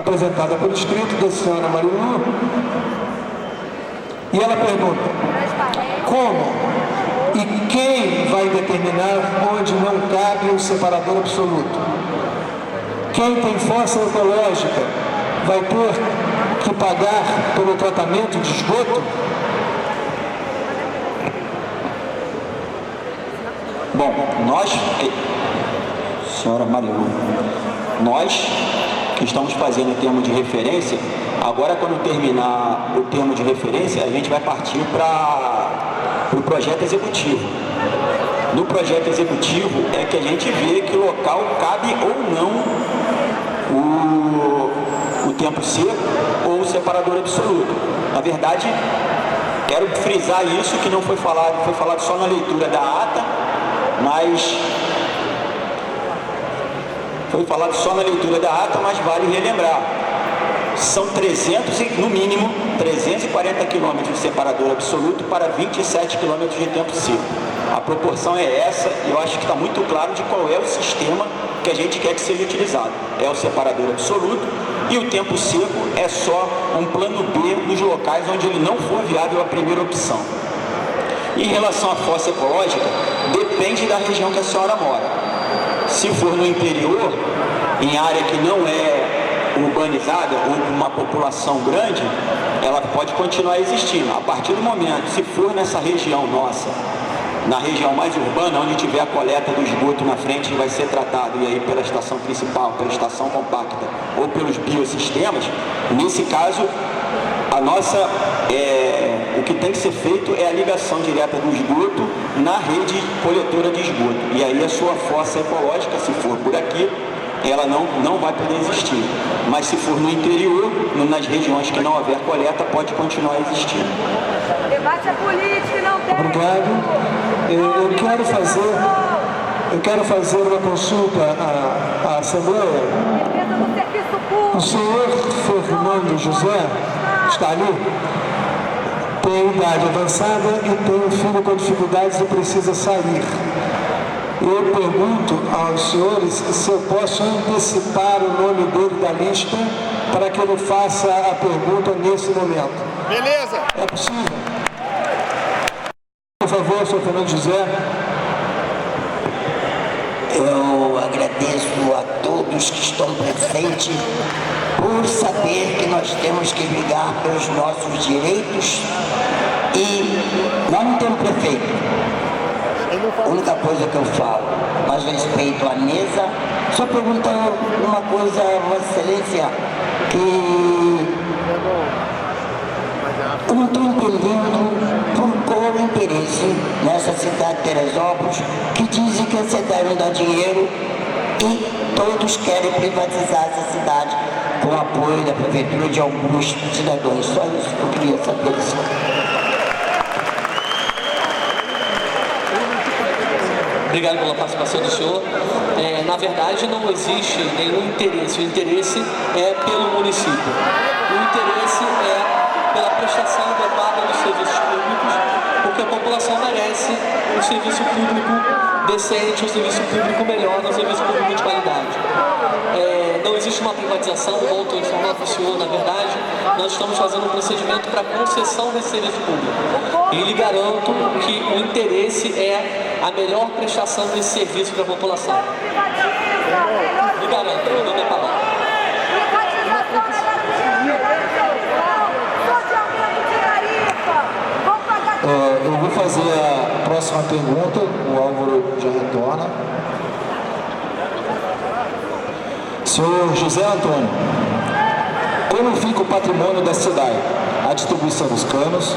apresentada por escrito da senhora Marilu, e ela pergunta: como e quem vai determinar onde não cabe um separador absoluto? Quem tem fossa ecológica vai ter que pagar pelo tratamento de esgoto? Bom, senhora Marilu, nós que estamos fazendo o termo de referência, agora quando terminar o termo de referência, a gente vai partir para o projeto executivo. No projeto executivo é que a gente vê que local cabe ou não o tempo seco ou o separador absoluto. Na verdade, quero frisar isso, que não foi falado só na leitura da ata, mas foi falado só na leitura da ata, mas vale relembrar. São no mínimo 340 quilômetros de separador absoluto para 27 quilômetros de tempo seco. A proporção é essa, e eu acho que está muito claro de qual é o sistema que a gente quer que seja utilizado. É o separador absoluto, e o tempo seco é só um plano B nos locais onde ele não for viável a primeira opção. Em relação à fossa ecológica, depende da região que a senhora mora. Se for no interior, em área que não é urbanizada ou com uma população grande, ela pode continuar existindo. A partir do momento, se for nessa região nossa, na região mais urbana, onde tiver a coleta do esgoto na frente e vai ser tratado, e aí pela estação principal, pela estação compacta ou pelos biosistemas, nesse caso, o que tem que ser feito é a ligação direta do esgoto na rede coletora de esgoto. E aí a sua fossa ecológica, se for por aqui, ela não vai poder existir. Mas se for no interior, nas regiões que não houver coleta, pode continuar existindo. Debate é político e não tem. Obrigado. Eu quero fazer uma consulta à Assembleia. O senhor Fernando José está ali, tem idade avançada e tem um filho com dificuldades e precisa sair. Eu pergunto aos senhores se eu posso antecipar o nome dele da lista para que ele faça a pergunta nesse momento. Beleza. É possível? Por favor, senhor Fernando José. Eu agradeço a todos que estão presentes por saber que nós temos que brigar pelos nossos direitos e nós não temos prefeito. A única coisa que eu falo, mas respeito a mesa, só perguntando uma coisa, Vossa Excelência, que eu não estou entendendo por qual o interesse nessa cidade de Teresópolis, que dizem que a cidade não dá dinheiro e todos querem privatizar essa cidade com o apoio da prefeitura de alguns cidadãos. Só isso que eu queria saber. Obrigado pela participação do senhor. Na verdade, não existe nenhum interesse. O interesse é pelo município. O interesse é pela prestação adequada dos serviços públicos, porque a população merece um serviço público decente, um serviço público melhor, um serviço público de qualidade. Não existe uma privatização, volto a informar para o senhor, na verdade, nós estamos fazendo um procedimento para concessão desse serviço público. E lhe garanto que o interesse é a melhor prestação desse serviço para a população. Lhe garanto, eu dou minha palavra. Eu vou fazer a próxima pergunta, o Álvaro já retorna. Senhor José Antônio, como fica o patrimônio da cidade? A distribuição dos canos,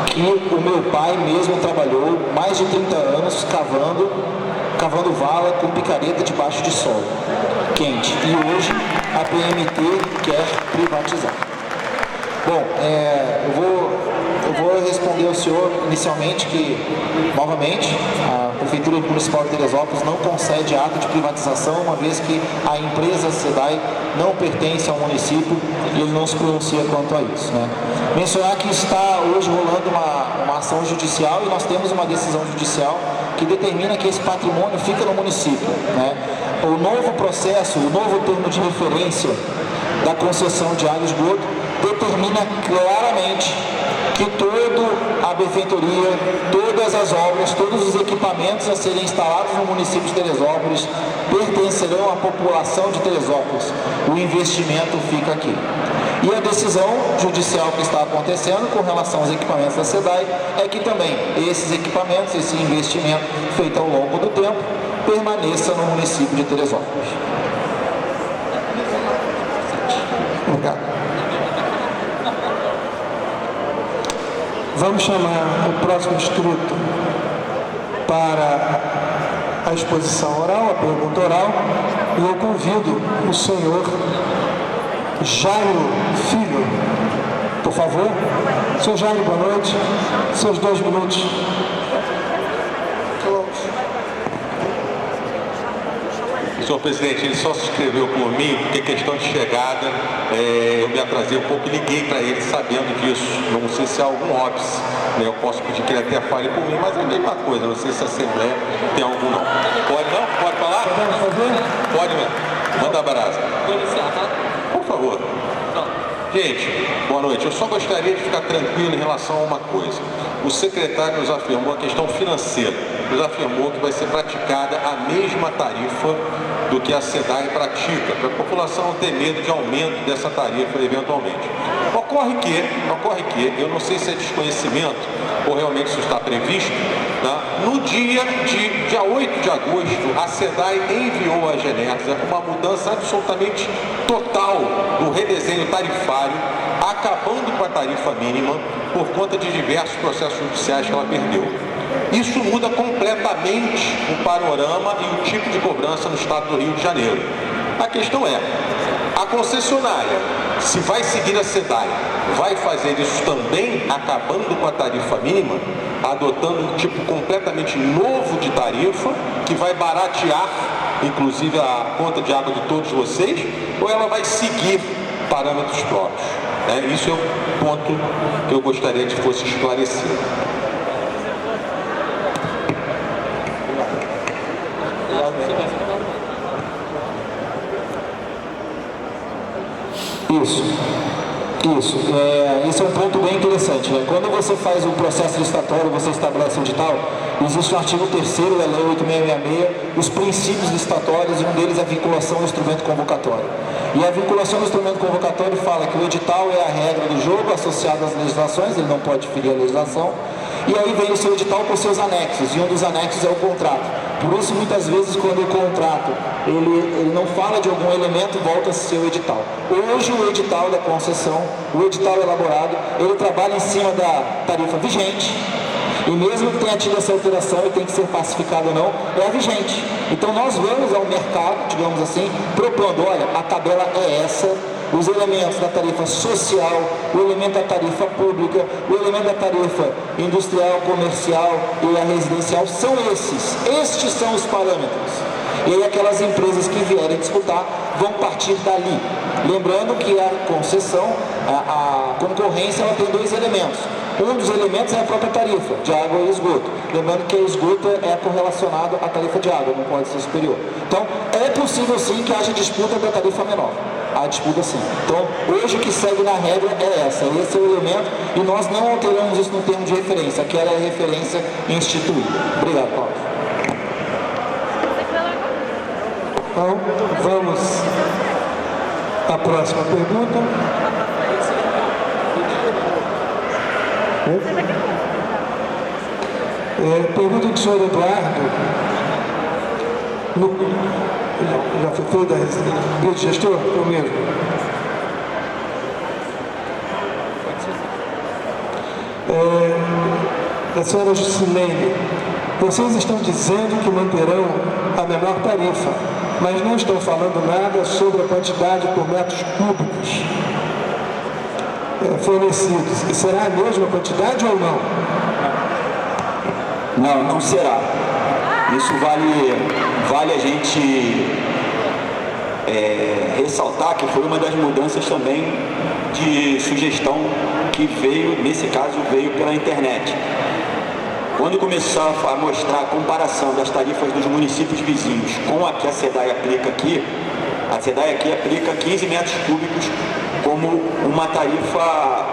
que o meu pai mesmo trabalhou mais de 30 anos cavando vala com picareta debaixo de solo quente. E hoje a BMT quer privatizar. Bom, eu vou responder ao senhor inicialmente que, novamente, a Prefeitura Municipal de Teresópolis não concede ato de privatização, uma vez que a empresa SEDAI não pertence ao município e ele não se pronuncia quanto a isso, né? Mencionar que está hoje rolando uma ação judicial e nós temos uma decisão judicial que determina que esse patrimônio fica no município, né? O novo processo, o novo termo de referência da concessão de água e esgoto determina claramente que toda a benfeitoria, todas as obras, todos os equipamentos a serem instalados no município de Teresópolis pertencerão à população de Teresópolis. O investimento fica aqui. E a decisão judicial que está acontecendo com relação aos equipamentos da SEDAI é que também esses equipamentos, esse investimento feito ao longo do tempo, permaneça no município de Teresópolis. Obrigado. Vamos chamar o próximo inscrito para a exposição oral, a pergunta oral, e eu convido o senhor Jairo Filho, por favor. Senhor Jairo, boa noite. Seus 2 minutos. Senhor presidente, ele só se inscreveu por mim porque questão de chegada, eu me atrasei um pouco e liguei para ele sabendo disso. Não sei se há algum óbice, né? Eu posso pedir que ele até fale por mim, mas é a mesma coisa, não sei se a Assembleia tem algum não. Pode não? Pode falar? Podemos fazer? Pode mesmo. Manda a brasa. Vou iniciar, tá? Por favor. Gente, boa noite. Eu só gostaria de ficar tranquilo em relação a uma coisa. O secretário nos afirmou a questão financeira. Nos afirmou que vai ser praticada a mesma tarifa do que a SEDAI pratica, para a população não ter medo de aumento dessa tarifa eventualmente. Ocorre que, eu não sei se é desconhecimento ou realmente isso está previsto, tá? No dia 8 de agosto, a SEDAI enviou à Genersa uma mudança absolutamente total do redesenho tarifário, acabando com a tarifa mínima por conta de diversos processos judiciais que ela perdeu. Isso muda completamente o panorama e o tipo de cobrança no estado do Rio de Janeiro. A questão é, a concessionária, se vai seguir a SEDAI, vai fazer isso também acabando com a tarifa mínima, adotando um tipo completamente novo de tarifa, que vai baratear, inclusive, a conta de água de todos vocês, ou ela vai seguir parâmetros próprios? Isso é o ponto que eu gostaria que fosse esclarecido. Esse é um ponto bem interessante, né? Quando você faz o processo licitatório, você estabelece um edital, existe o artigo 3º da Lei 8666, os princípios licitatórios, e um deles é a vinculação ao instrumento convocatório. E a vinculação do instrumento convocatório fala que o edital é a regra do jogo associada às legislações, ele não pode ferir a legislação, e aí vem o seu edital com seus anexos, e um dos anexos é o contrato. Por isso, muitas vezes, quando o contrato ele não fala de algum elemento, volta a ser o edital. Hoje, o edital da concessão, o edital elaborado, ele trabalha em cima da tarifa vigente, e mesmo que tenha tido essa alteração e tem que ser pacificado ou não, é a vigente. Então, nós vamos ao mercado, digamos assim, propondo, olha, a tabela é essa, os elementos da tarifa social, o elemento da tarifa pública, o elemento da tarifa industrial, comercial e a residencial são esses. Estes são os parâmetros. E aí aquelas empresas que vierem disputar vão partir dali. Lembrando que a concessão, a concorrência, ela tem 2 elementos. Um dos elementos é a própria tarifa de água e esgoto. Lembrando que a esgoto é correlacionado à tarifa de água, não pode ser superior. Então, é possível sim que haja disputa da tarifa menor. Há disputa sim. Então, hoje o que segue na regra é essa. Esse é o elemento e nós não alteramos isso no termo de referência. Aquela é a referência instituída. Obrigado, Paulo. Então, vamos à próxima pergunta. Pergunta do senhor Eduardo. Já foi da Brito Gestor? Eu mesmo. Da senhora Juscelene. Vocês estão dizendo que manterão a menor tarifa, mas não estão falando nada sobre a quantidade por metros cúbicos fornecidos. Será a mesma quantidade ou não? Não, não será. Isso vale a gente ressaltar que foi uma das mudanças também de sugestão que veio, nesse caso, veio pela internet. Quando começar a mostrar a comparação das tarifas dos municípios vizinhos com a que a SEDAI aplica aqui, A SEDAI aqui aplica 15 metros cúbicos como uma tarifa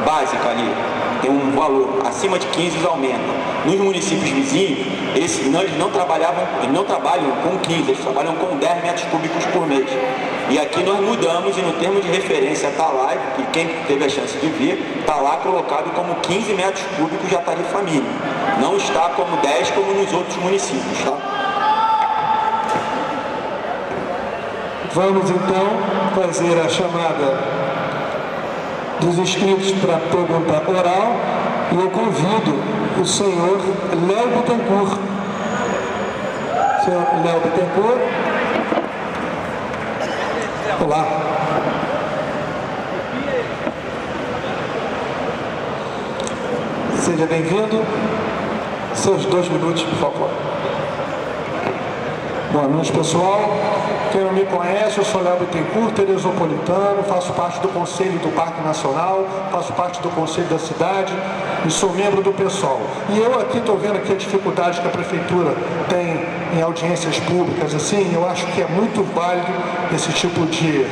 básica ali. Tem um valor, acima de 15 eles aumentam. Nos municípios vizinhos, eles não trabalham com 15, eles trabalham com 10 metros cúbicos por mês. E aqui nós mudamos e no termo de referência está lá, e quem teve a chance de ver, está lá colocado como 15 metros cúbicos a tarifa mínima. Não está como 10 como nos outros municípios, tá? Vamos então fazer a chamada dos inscritos para a pergunta oral e eu convido o senhor Léo Bittencourt. Senhor Léo Bittencourt. Olá. Seja bem-vindo. Seus 2 minutos, por favor. Boa noite, pessoal. Quem não me conhece, eu sou Léo Bittencourt, teresopolitano, faço parte do Conselho do Parque Nacional, faço parte do Conselho da Cidade e sou membro do PSOL. E eu aqui estou vendo aqui a dificuldade que a Prefeitura tem em audiências públicas, assim, eu acho que é muito válido esse tipo de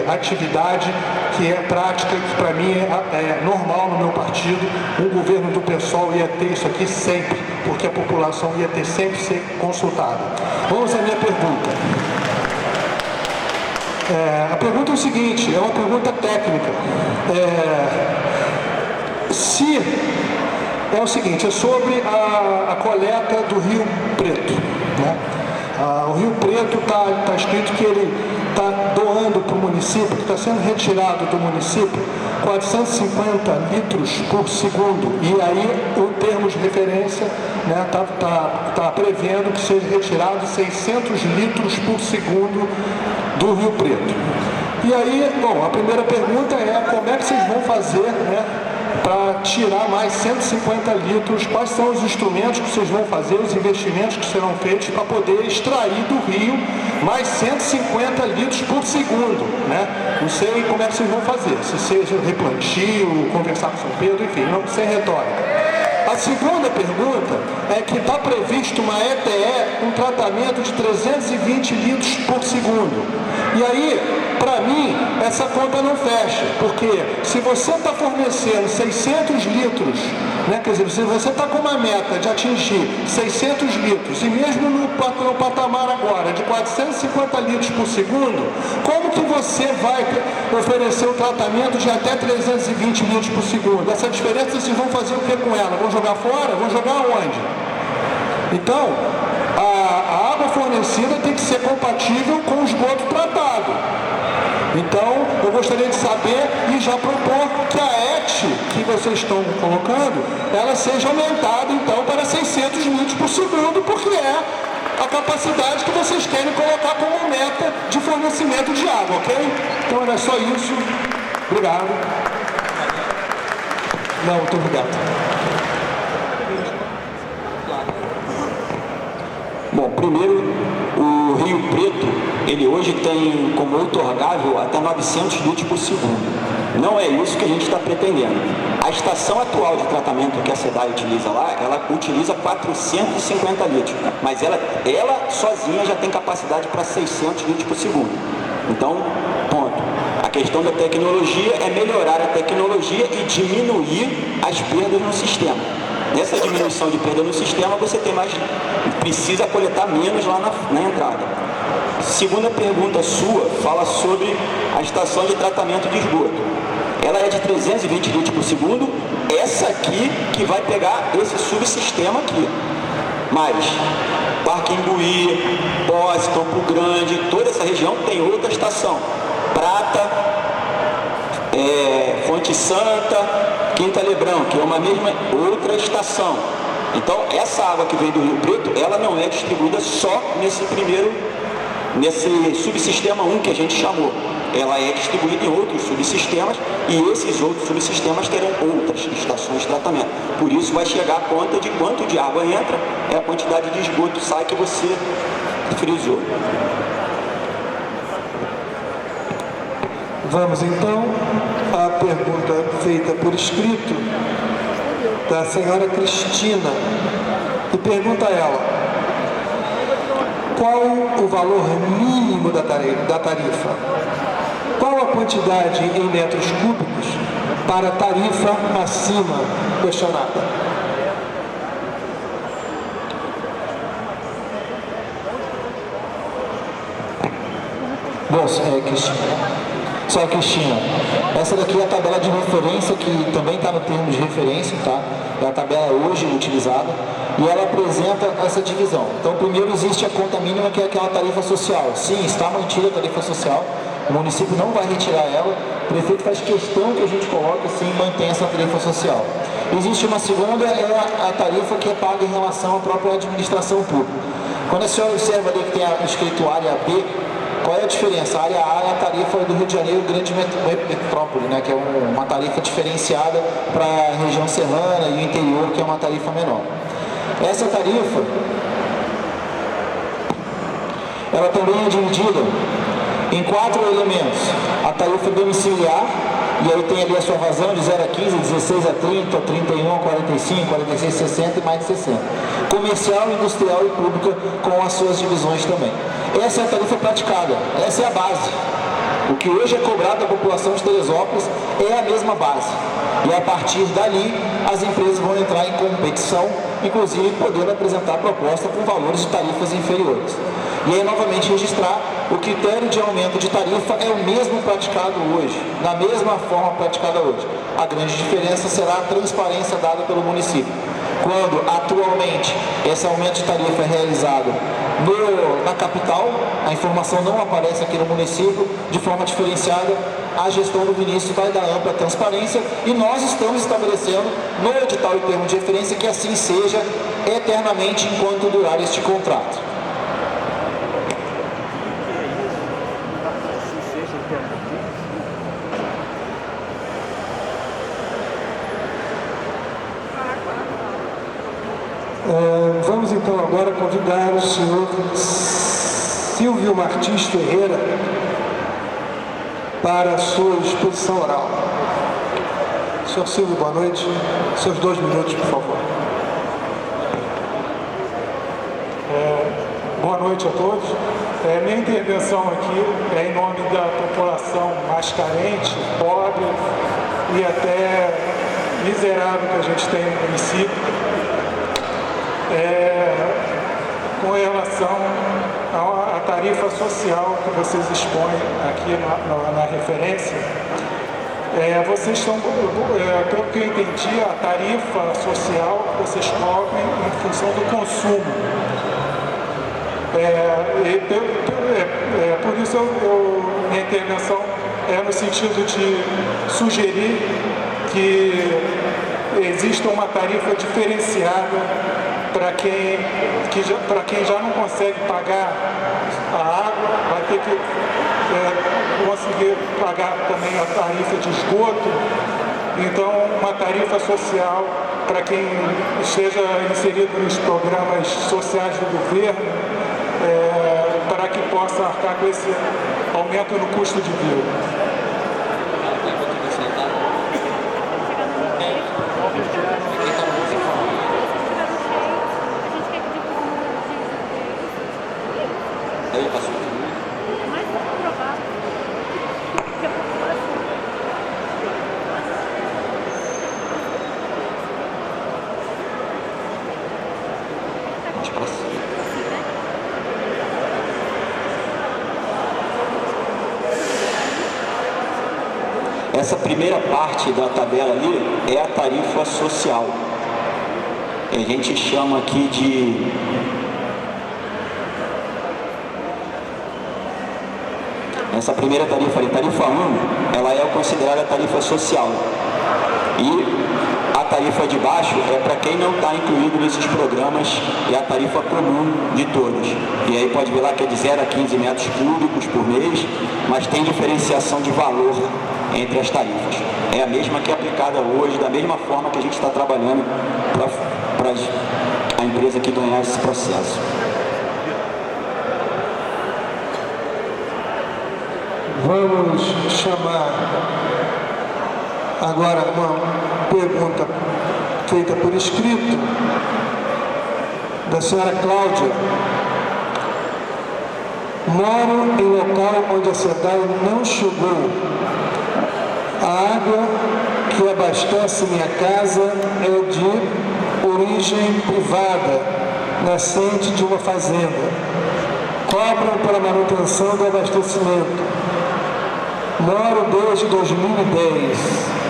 atividade que é prática, que para mim é normal no meu partido. Um governo do PSOL ia ter isso aqui sempre, porque a população ia ter sempre ser consultada. Vamos à minha pergunta. A pergunta é o seguinte, é uma pergunta técnica. É o seguinte, é sobre a coleta do Rio Preto, né? O Rio Preto está escrito que ele está doando para o município, que está sendo retirado do município 450 litros por segundo. E aí o termo de referência está prevendo que seja retirado 600 litros por segundo do Rio Preto. E aí, bom, a primeira pergunta é como é que vocês vão fazer, né, para tirar mais 150 litros, quais são os instrumentos que vocês vão fazer, os investimentos que serão feitos para poder extrair do rio mais 150 litros por segundo, né? Não sei como é que vocês vão fazer, se seja replantio, conversar com São Pedro, enfim, não sem retórica. A segunda pergunta é que está previsto uma ETE, um tratamento de 320 litros por segundo. E aí, para mim, essa conta não fecha, porque se você está fornecendo 600 litros, né, quer dizer, se você está com uma meta de atingir 600 litros, e mesmo no patamar agora de 450 litros por segundo, como que você vai oferecer um tratamento de até 320 litros por segundo? Essa diferença vocês vão fazer o que com ela? Vão jogar fora? Vão jogar onde? Então, a água fornecida tem que ser compatível com o esgoto tratado. Então, eu gostaria de saber e já propor que a ET que vocês estão colocando, ela seja aumentada, então, para 600 litros por segundo, porque é a capacidade que vocês querem colocar como meta de fornecimento de água, ok? Então, era só isso. Obrigado. Não, muito obrigado. Bom, primeiro, o Rio Preto, ele hoje tem como outorgável até 900 litros por segundo. Não é isso que a gente está pretendendo. A estação atual de tratamento que a SEDAI utiliza lá, ela utiliza 450 litros, mas ela sozinha já tem capacidade para 600 litros por segundo. Então, ponto. A questão da tecnologia é melhorar a tecnologia e diminuir as perdas no sistema. Nessa diminuição de perda no sistema, você precisa coletar menos lá na entrada. Segunda pergunta sua fala sobre a estação de tratamento de esgoto. Ela é de 320 litros por segundo, essa aqui que vai pegar esse subsistema aqui. Mas Parque Imbuí, Posse, Campo Grande, toda essa região tem outra estação. Prata, Fonte Santa, Quinta Lebrão, que é uma mesma outra estação. Então, essa água que vem do Rio Preto, ela não é distribuída só nesse subsistema 1 que a gente chamou. Ela é distribuída em outros subsistemas e esses outros subsistemas terão outras estações de tratamento. Por isso, vai chegar a conta de quanto de água entra, é a quantidade de esgoto sai que você frisou. Vamos então à pergunta feita por escrito da senhora Cristina. E pergunta ela: qual o valor mínimo da tarifa? Qual a quantidade em metros cúbicos para a tarifa acima questionada? Bom, Cristina, essa daqui é a tabela de referência, que também está no termo de referência, tá? É a tabela hoje utilizada, e ela apresenta essa divisão. Então, primeiro existe a conta mínima, que é aquela tarifa social. Sim, está mantida a tarifa social, o município não vai retirar ela, o prefeito faz questão que a gente coloque, sim, mantém essa tarifa social. Existe uma segunda, é a tarifa que é paga em relação à própria administração pública. Quando a senhora observa ali que tem escrito área B, qual é a diferença? A área A é a tarifa do Rio de Janeiro, grande metrópole, né, que é uma tarifa diferenciada para a região serrana e o interior, que é uma tarifa menor. Essa tarifa, ela também é dividida em 4 elementos. A tarifa domiciliar, e aí tem ali a sua razão de 0 a 15, 16 a 30, 31 a 45, 46 a 60 e mais de 60. Comercial, industrial e pública, com as suas divisões também. Essa é a tarifa praticada, essa é a base. O que hoje é cobrado da população de Teresópolis é a mesma base. E a partir dali, as empresas vão entrar em competição, inclusive podendo apresentar proposta com valores de tarifas inferiores. E aí, novamente, registrar o critério de aumento de tarifa é o mesmo praticado hoje, da mesma forma praticada hoje. A grande diferença será a transparência dada pelo município. Quando, atualmente, esse aumento de tarifa é realizado na capital, a informação não aparece aqui no município de forma diferenciada, a gestão do Vinícius vai dar ampla transparência e nós estamos estabelecendo no edital e termo de referência que assim seja eternamente enquanto durar este contrato. Vamos então agora convidar o senhor Silvio Martins Ferreira para a sua exposição oral. Senhor Silvio, boa noite. Seus 2 minutos, por favor. Boa noite a todos. Minha intervenção aqui é em nome da população mais carente, pobre e até miserável que a gente tem no município. Com relação à tarifa social que vocês expõem aqui na referência, vocês estão, pelo que eu entendi, a tarifa social vocês colocam em função do consumo. Por isso minha intervenção é no sentido de sugerir que exista uma tarifa diferenciada para quem já não consegue pagar a água, vai ter que conseguir pagar também a tarifa de esgoto. Então, uma tarifa social para quem esteja inserido nos programas sociais do governo, para que possa arcar com esse aumento no custo de vida. Essa primeira parte da tabela ali é a tarifa social. A gente chama aqui de essa primeira tarifa ali, tarifa 1, ela é considerada tarifa social. E a tarifa de baixo é para quem não está incluído nesses programas, é a tarifa comum de todos. E aí pode ver lá que é de 0 a 15 metros cúbicos por mês, mas tem diferenciação de valor entre as tarifas. É a mesma que é aplicada hoje, da mesma forma que a gente está trabalhando para a empresa que ganhar esse processo. Vamos chamar agora uma pergunta feita por escrito da senhora Cláudia Moro em local onde a SEDAI não chegou. A água que abastece minha casa é de origem privada, nascente de uma fazenda. Cobram pela manutenção do abastecimento. Moro desde 2010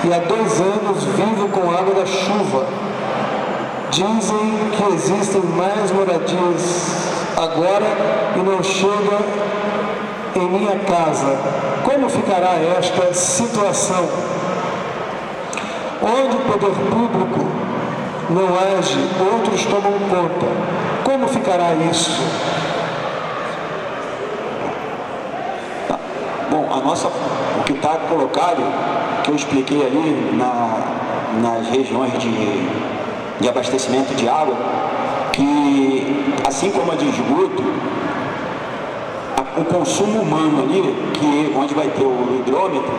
e há 2 anos vivo com água da chuva. Dizem que existem mais moradias agora e não chega em minha casa. Como ficará esta situação? Onde o poder público não age, outros tomam conta. Como ficará isso? Bom, o que está colocado, que eu expliquei ali nas regiões de abastecimento de água, que assim como a de esgoto, o consumo humano ali, onde vai ter o hidrômetro,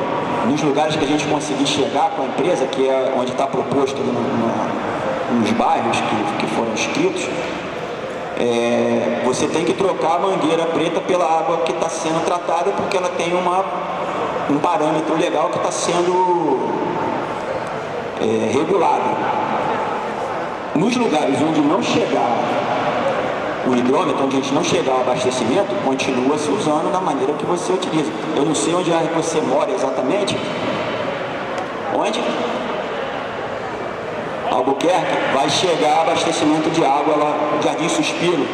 nos lugares que a gente conseguir chegar com a empresa, que é onde está proposto nos bairros que foram inscritos, você tem que trocar a mangueira preta pela água que está sendo tratada, porque ela tem um parâmetro legal que está sendo regulado. Nos lugares onde não chegar o hidrômetro, onde a gente não chegar ao abastecimento, continua se usando da maneira que você utiliza. Eu não sei onde é que você mora exatamente. Onde? Albuquerque, vai chegar abastecimento de água lá, Jardim Suspiro.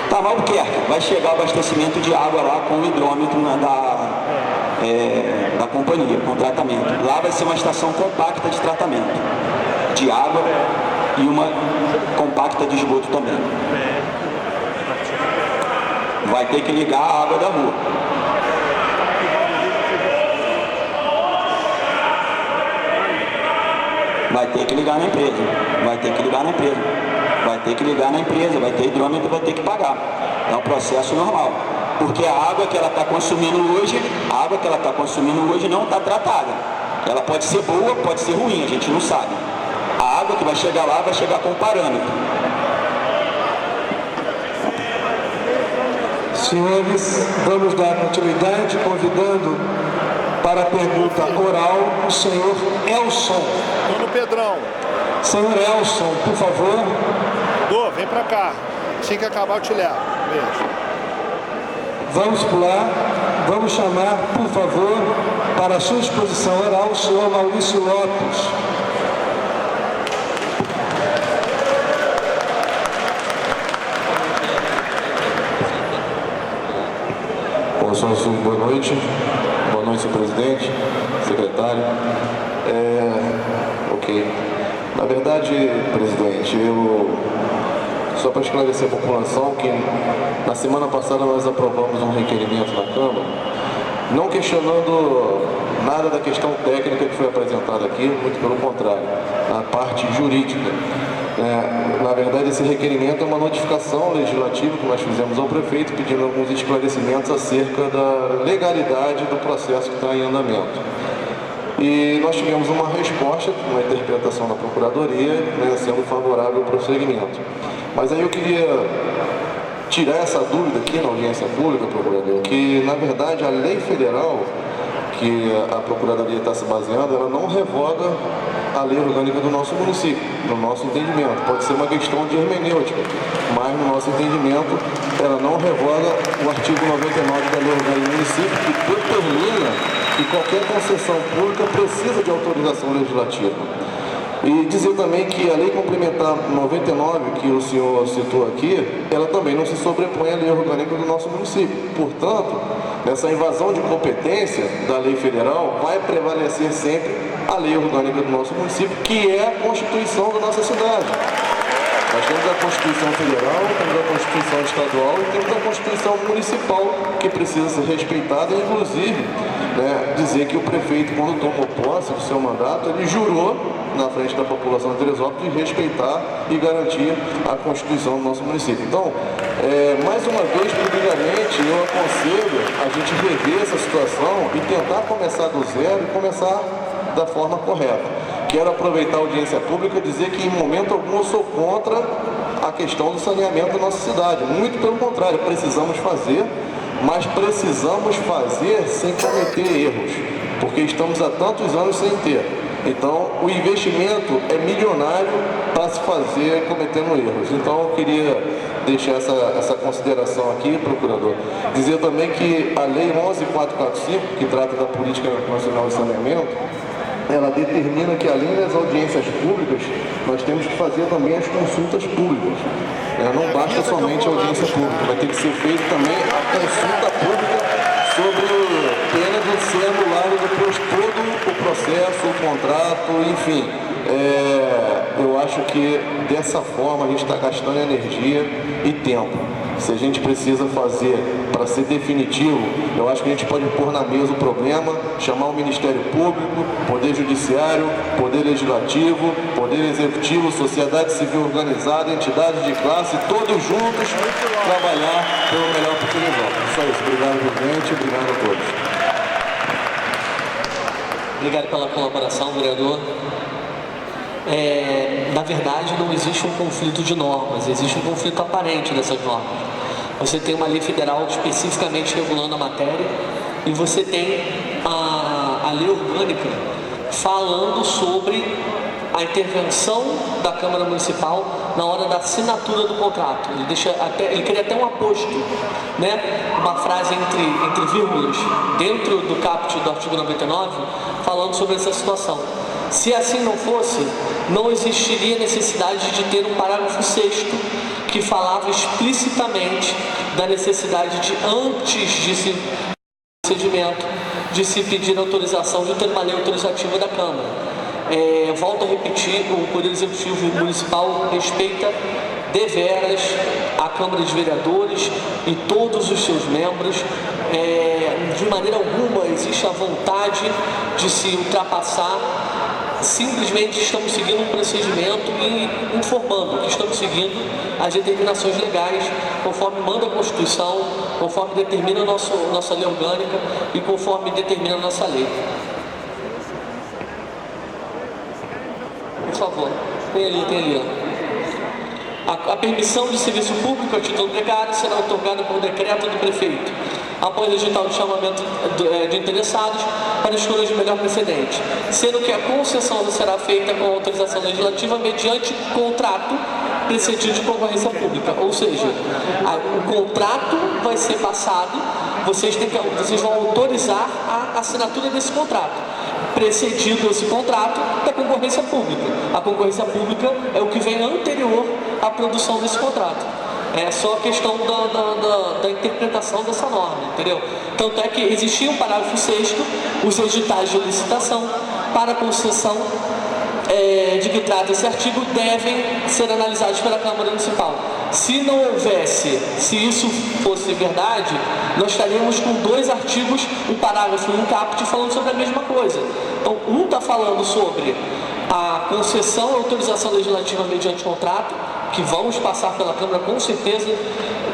Tá, no Albuquerque, vai chegar abastecimento de água lá com o hidrômetro da companhia, com tratamento. Lá vai ser uma estação compacta de tratamento de água e uma compacta de esgoto também. Vai ter que ligar a água da rua. Vai ter que ligar na empresa. Vai ter que ligar na empresa. Vai ter que ligar na empresa. Vai ter hidrômetro, vai ter que pagar. É um processo normal. Porque a água que ela está consumindo hoje, não está tratada. Ela pode ser boa, pode ser ruim, a gente não sabe. A água que vai chegar lá vai chegar com parâmetro. Senhores, vamos dar continuidade convidando para a pergunta oral o senhor Elson. Tô no Pedrão. Senhor Elson, por favor. Vem pra cá. Assim que acabar eu te levo. Beijo. Vamos pular. Vamos chamar, por favor, para a sua exposição oral o senhor Maurício Lopes. Boa noite. Boa noite, senhor presidente, secretário. Na verdade, presidente, só para esclarecer a população que na semana passada nós aprovamos um requerimento na Câmara, não questionando nada da questão técnica que foi apresentada aqui, muito pelo contrário, a parte jurídica. Na verdade, esse requerimento é uma notificação legislativa que nós fizemos ao prefeito pedindo alguns esclarecimentos acerca da legalidade do processo que está em andamento. E nós tivemos uma resposta, uma interpretação da Procuradoria, sendo favorável ao prosseguimento. Mas aí eu queria tirar essa dúvida aqui na audiência pública, procurador, que na verdade a lei federal que a Procuradoria está se baseando, ela não revoga a lei orgânica do nosso município, no nosso entendimento. Pode ser uma questão de hermenêutica, mas no nosso entendimento ela não revoga o artigo 99 da lei orgânica do município, que determina que qualquer concessão pública precisa de autorização legislativa. E dizer também que a lei complementar 99, que o senhor citou aqui, ela também não se sobrepõe à lei orgânica do nosso município. Portanto, nessa invasão de competência da lei federal, vai prevalecer sempre a lei orgânica do nosso município, que é a Constituição da nossa cidade. Nós temos a Constituição Federal, temos a Constituição Estadual e temos a Constituição Municipal, que precisa ser respeitada, inclusive, dizer que o prefeito, quando tomou posse do seu mandato, ele jurou na frente da população de Teresópolis de respeitar e garantir a Constituição do nosso município. Então, mais uma vez, publicamente, eu aconselho a gente rever essa situação e tentar começar do zero e começar da forma correta, quero aproveitar a audiência pública e dizer que em momento algum eu sou contra a questão do saneamento da nossa cidade. Muito pelo contrário, precisamos fazer, mas precisamos fazer sem cometer erros, porque estamos há tantos anos sem ter. Então, o investimento é milionário para se fazer cometendo erros. Então, eu queria deixar essa consideração aqui, procurador. Dizer também que a Lei 11.445, que trata da Política Nacional de Saneamento, ela determina que, além das audiências públicas, nós temos que fazer também as consultas públicas. Não basta somente a audiência pública, vai ter que ser feita também a consulta pública sobre pena de ser anulado depois todo o processo, o contrato, enfim. Eu acho que dessa forma a gente está gastando energia e tempo. Se a gente precisa fazer para ser definitivo, eu acho que a gente pode pôr na mesa o problema, chamar o Ministério Público, Poder Judiciário, Poder Legislativo, Poder Executivo, sociedade civil organizada, entidades de classe, todos juntos trabalhar pelo melhor para o Teresópolis. Só isso. Obrigado, presidente. Obrigado a todos. Obrigado pela colaboração, vereador. Na verdade, não existe um conflito de normas, existe um conflito aparente dessas normas. Você tem uma lei federal especificamente regulando a matéria e você tem a lei orgânica falando sobre a intervenção da Câmara Municipal na hora da assinatura do contrato. Ele cria até um aposto, né? Uma frase entre vírgulas dentro do caput do artigo 99 falando sobre essa situação. Se assim não fosse, não existiria necessidade de ter um parágrafo 6º que falava explicitamente da necessidade de, antes de se procedimento, de se pedir autorização, de ter uma lei autorizativa da Câmara. Volto a repetir, o Poder Executivo Municipal respeita deveras a Câmara de Vereadores e todos os seus membros. De maneira alguma existe a vontade de se ultrapassar. Simplesmente estamos seguindo um procedimento e informando que estamos seguindo as determinações legais, conforme manda a Constituição, conforme determina a nossa lei orgânica e conforme determina a nossa lei. Por favor, tem ali. A permissão de serviço público a título precário será otorgada por decreto do prefeito, após edital de chamamento de interessados para escolha de melhor precedente, sendo que a concessão será feita com autorização legislativa mediante contrato precedido de concorrência pública. Ou seja, o contrato vai ser passado, vocês vão autorizar a assinatura desse contrato, precedido esse contrato da concorrência pública. A concorrência pública é o que vem anterior à produção desse contrato. É só a questão da interpretação dessa norma, entendeu? Tanto é que existia um parágrafo 6º, os editais de licitação para concessão de que trata esse artigo devem ser analisados pela Câmara Municipal. Se não houvesse, se isso fosse verdade, nós estaríamos com 2 artigos, um parágrafo e um caput falando sobre a mesma coisa. Então, um está falando sobre a concessão e autorização legislativa mediante contrato, que vamos passar pela Câmara com certeza,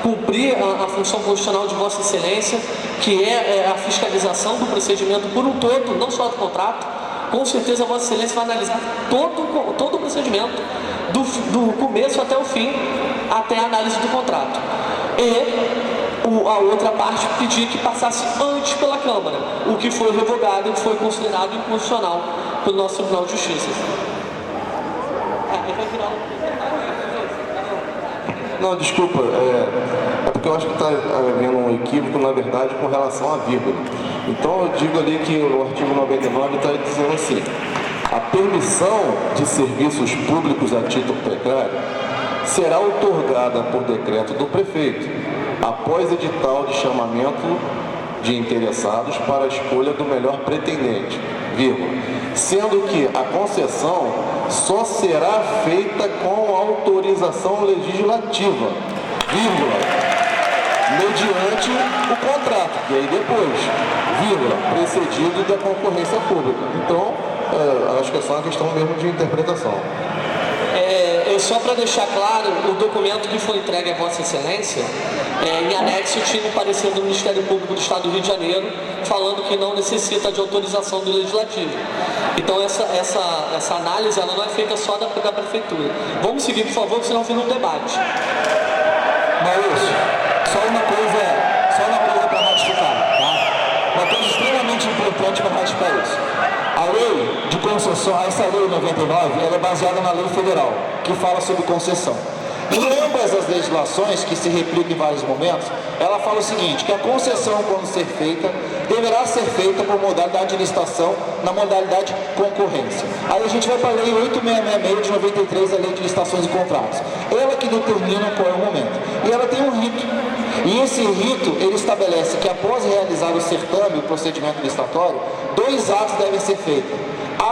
cumprir a função constitucional de Vossa Excelência, que é a fiscalização do procedimento por um todo, não só do contrato. Com certeza Vossa Excelência vai analisar todo o procedimento, do começo até o fim, até a análise do contrato. E a outra parte pedir que passasse antes pela Câmara, o que foi revogado e foi considerado inconstitucional pelo nosso Tribunal de Justiça. Não, desculpa, é porque eu acho que está havendo um equívoco, na verdade, com relação à vírgula. Então, eu digo ali que o artigo 99 está dizendo assim: a permissão de serviços públicos a título precário será outorgada por decreto do prefeito, após edital de chamamento de interessados para a escolha do melhor pretendente, vírgula, sendo que a concessão só será feita com autorização legislativa, vírgula, mediante o contrato, e aí depois, vírgula, precedido da concorrência pública. Então, acho que é só uma questão mesmo de interpretação. Só para deixar claro, o documento que foi entregue a Vossa Excelência, em anexo tinha um parecer do Ministério Público do Estado do Rio de Janeiro, falando que não necessita de autorização do Legislativo. Então essa análise ela não é feita só da Prefeitura. Vamos seguir, por favor, senão vira um debate. Maurício, só uma coisa para ratificar, tá? Uma coisa extremamente importante para ratificar isso. A lei de concessão, essa lei 99, ela é baseada na lei federal, que fala sobre concessão. Em ambas as legislações, que se replicam em vários momentos, ela fala o seguinte, que a concessão, quando ser feita, deverá ser feita por modalidade de licitação, na modalidade concorrência. Aí a gente vai para a Lei 8666 de 93, a Lei de Licitações e Contratos. Ela que determina qual é o momento. E ela tem um rito. E esse rito, ele estabelece que após realizar o certame, o procedimento licitatório, 2 atos devem ser feitos.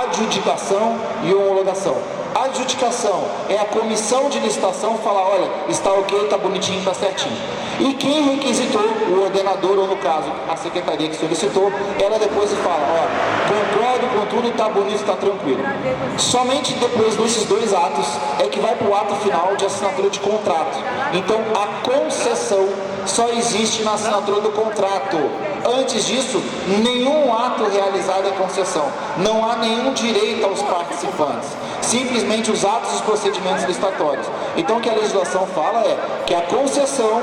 Adjudicação e homologação. A adjudicação é a comissão de licitação falar, olha, está ok, está bonitinho, está certinho. E quem requisitou, o ordenador, ou no caso, a secretaria que solicitou, ela depois fala, ó, concordo com tudo, está bonito, está tranquilo. Somente depois desses 2 atos é que vai para o ato final de assinatura de contrato. Então, a concessão só existe na assinatura do contrato. Antes disso, nenhum ato realizado é concessão. Não há nenhum direito aos participantes. Simplesmente os atos e os procedimentos licitatórios. Então o que a legislação fala é que a concessão,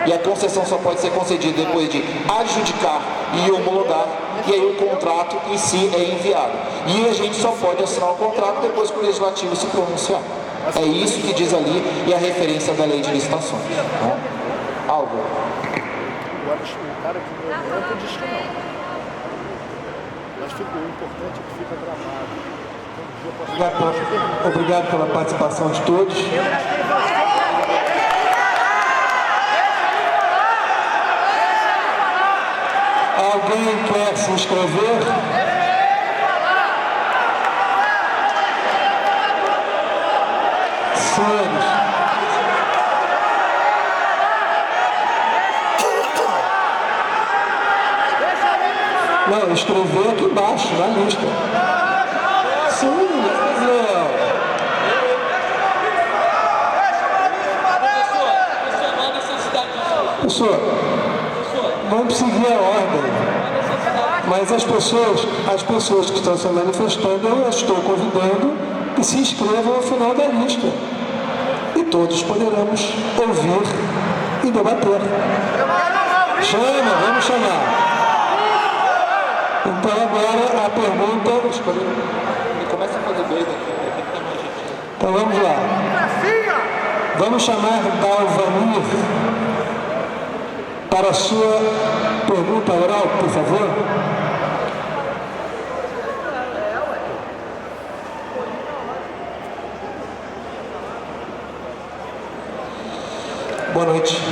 e a concessão só pode ser concedida depois de adjudicar e homologar, e aí o contrato em si é enviado. E a gente só pode assinar o contrato depois que o legislativo se pronunciar. É isso que diz ali e a referência da lei de licitações. Algo? O cara que me orienta diz que não. Mas o importante é que fica gravado. Obrigado pela participação de todos. Alguém quer se inscrever? Senhores. Não, escrever aqui embaixo, na lista. Sim, não. Professor, vamos seguir a ordem. Mas as pessoas que estão se manifestando, eu estou convidando que se inscrevam ao final da lista. E todos poderemos ouvir e debater. Chama, vamos chamar. Então agora a pergunta... Começa a fazer 2 aqui. Então vamos lá. Vamos chamar Dalvanir para a sua pergunta oral, por favor. Boa noite.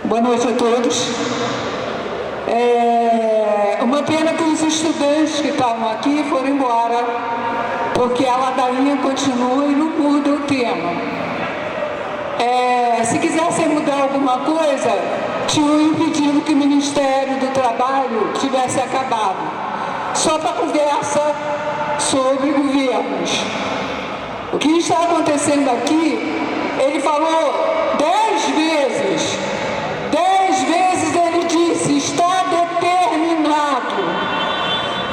Boa noite a todos. Uma pena que os estudantes que estavam aqui foram embora, porque a ladainha continua e não muda o tema. Se quisessem mudar alguma coisa, tinham impedido que o Ministério do Trabalho tivesse acabado. Só para conversa sobre governos. O que está acontecendo aqui, ele falou 10 vezes. 10 vezes ele disse, está determinado.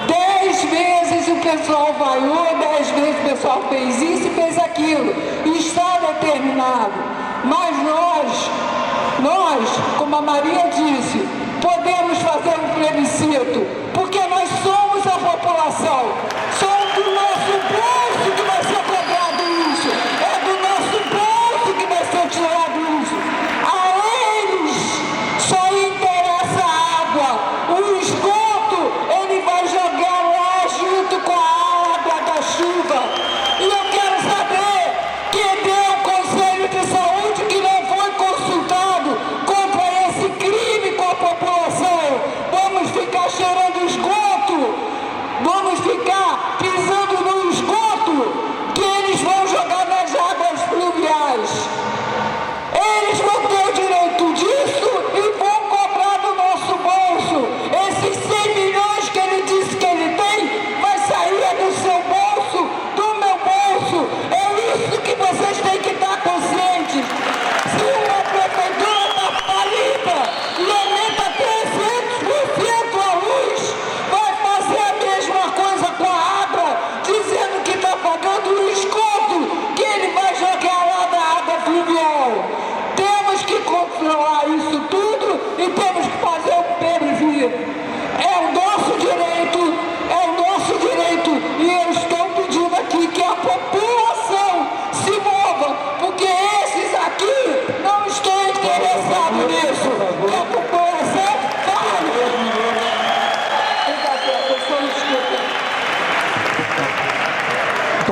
10 vezes o pessoal vaiou, 10 vezes o pessoal fez isso e fez aquilo. Está determinado. Mas nós, como a Maria disse, podemos fazer um plebiscito, porque nós somos a população. Somos do nosso bolso que vai ser cobrado isso. É do nosso bolso que vai ser tirado isso. Só interessa a água. O esgoto, ele vai jogar lá junto com a água da chuva. E eu quero saber quem deu o Conselho de Saúde que não foi consultado contra esse crime com a população. Vamos ficar cheirando esgoto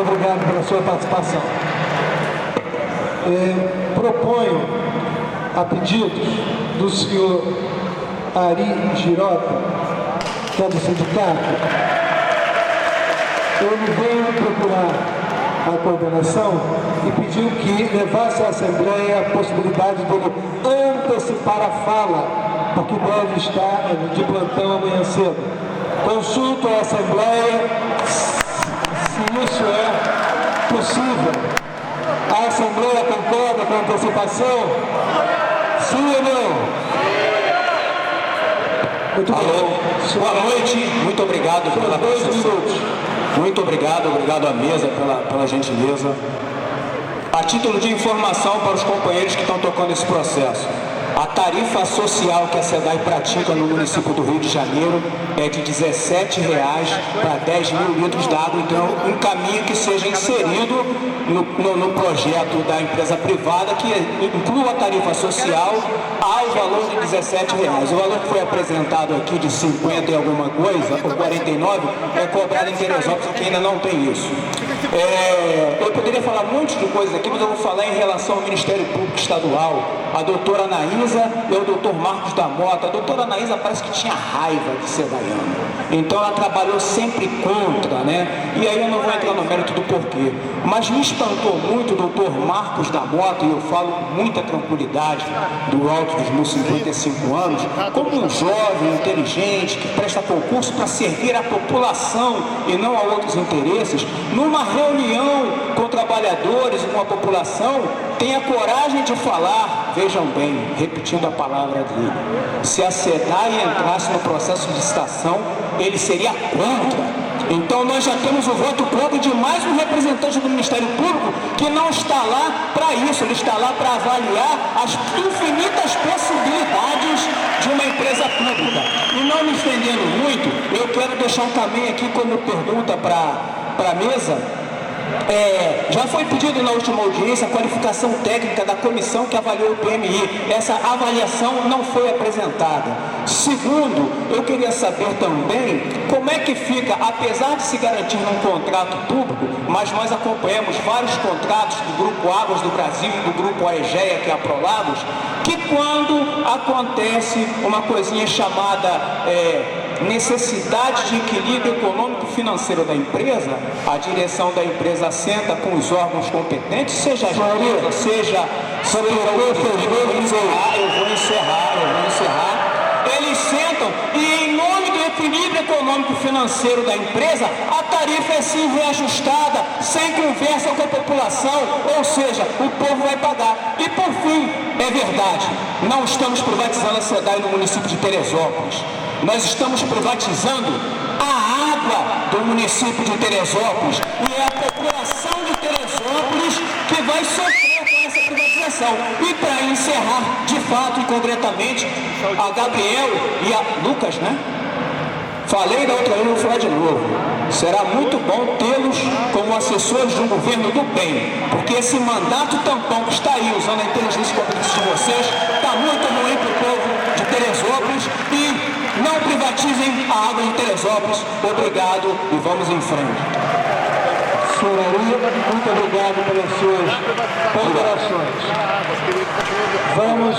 Muito obrigado pela sua participação. Proponho, a pedidos do senhor Ari Girota, que é do sindicato, ele veio procurar a coordenação e pediu que levasse à Assembleia a possibilidade dele antecipar a fala, porque deve estar de plantão amanhã cedo. Consulto a Assembleia se isso é possível. A Assembleia concorda com a antecipação? Sim ou não? Muito bem. Boa noite, muito obrigado pela participação. Muito obrigado à mesa pela gentileza. A título de informação para os companheiros que estão tocando esse processo, a tarifa social que a SEDAI pratica no município do Rio de Janeiro é de R$ 17 para 10 mil litros d'água, então um caminho que seja inserido no projeto da empresa privada, que inclua a tarifa social ao valor de R$ 17. O valor que foi apresentado aqui de 50 e alguma coisa, ou 49, é cobrado em Teresópolis, que ainda não tem isso. Eu poderia falar um monte de coisas aqui, mas eu vou falar em relação ao Ministério Público Estadual, a doutora Anaísa e o doutor Marcos da Mota. A doutora Anaísa parece que tinha raiva de SEDAIano, então ela trabalhou sempre contra, né? E aí eu não vou entrar no mérito do porquê, mas me espantou muito o doutor Marcos da Mota, e eu falo com muita tranquilidade do alto dos meus 55 anos, como um jovem inteligente que presta concurso para servir a população e não a outros interesses, numa reunião com trabalhadores e com a população, tem a coragem de falar, vejam bem, repetindo a palavra dele, se a SEDAI entrasse no processo de licitação, ele seria contra. Então nós já temos o voto contra de mais um representante do Ministério Público que não está lá para isso, ele está lá para avaliar as infinitas possibilidades de uma empresa pública. E não me estendendo muito, eu quero deixar também aqui como pergunta para a mesa. Já foi pedido na última audiência a qualificação técnica da comissão que avaliou o PMI. Essa avaliação não foi apresentada. Segundo, eu queria saber também como é que fica, apesar de se garantir num contrato público, mas nós acompanhamos vários contratos do Grupo Águas do Brasil e do Grupo Aegea, que é a Prolagos, que quando acontece uma coisinha chamada necessidade de equilíbrio econômico-financeiro da empresa, a direção da empresa senta com os órgãos competentes, seja a empresa, seja eu vou encerrar. Eles sentam e, em nome do equilíbrio econômico-financeiro da empresa, a tarifa é sim reajustada, sem conversa com a população, ou seja, o povo vai pagar. E por fim, é verdade, não estamos privatizando a SEDAI no município de Teresópolis. Nós estamos privatizando a água do município de Teresópolis, e é a população de Teresópolis que vai sofrer com essa privatização. E para encerrar, de fato e concretamente, a Gabriel e a Lucas, né? Falei da outra vez, vou falar de novo. Será muito bom tê-los como assessores de um governo do bem, porque esse mandato tampão que está aí, usando a inteligência e competência de vocês, está muito ruim para o povo de Teresópolis. E não privatizem a água de Teresópolis. Obrigado e vamos em frente. Senhor Ari, muito obrigado pelas suas ponderações. Vamos.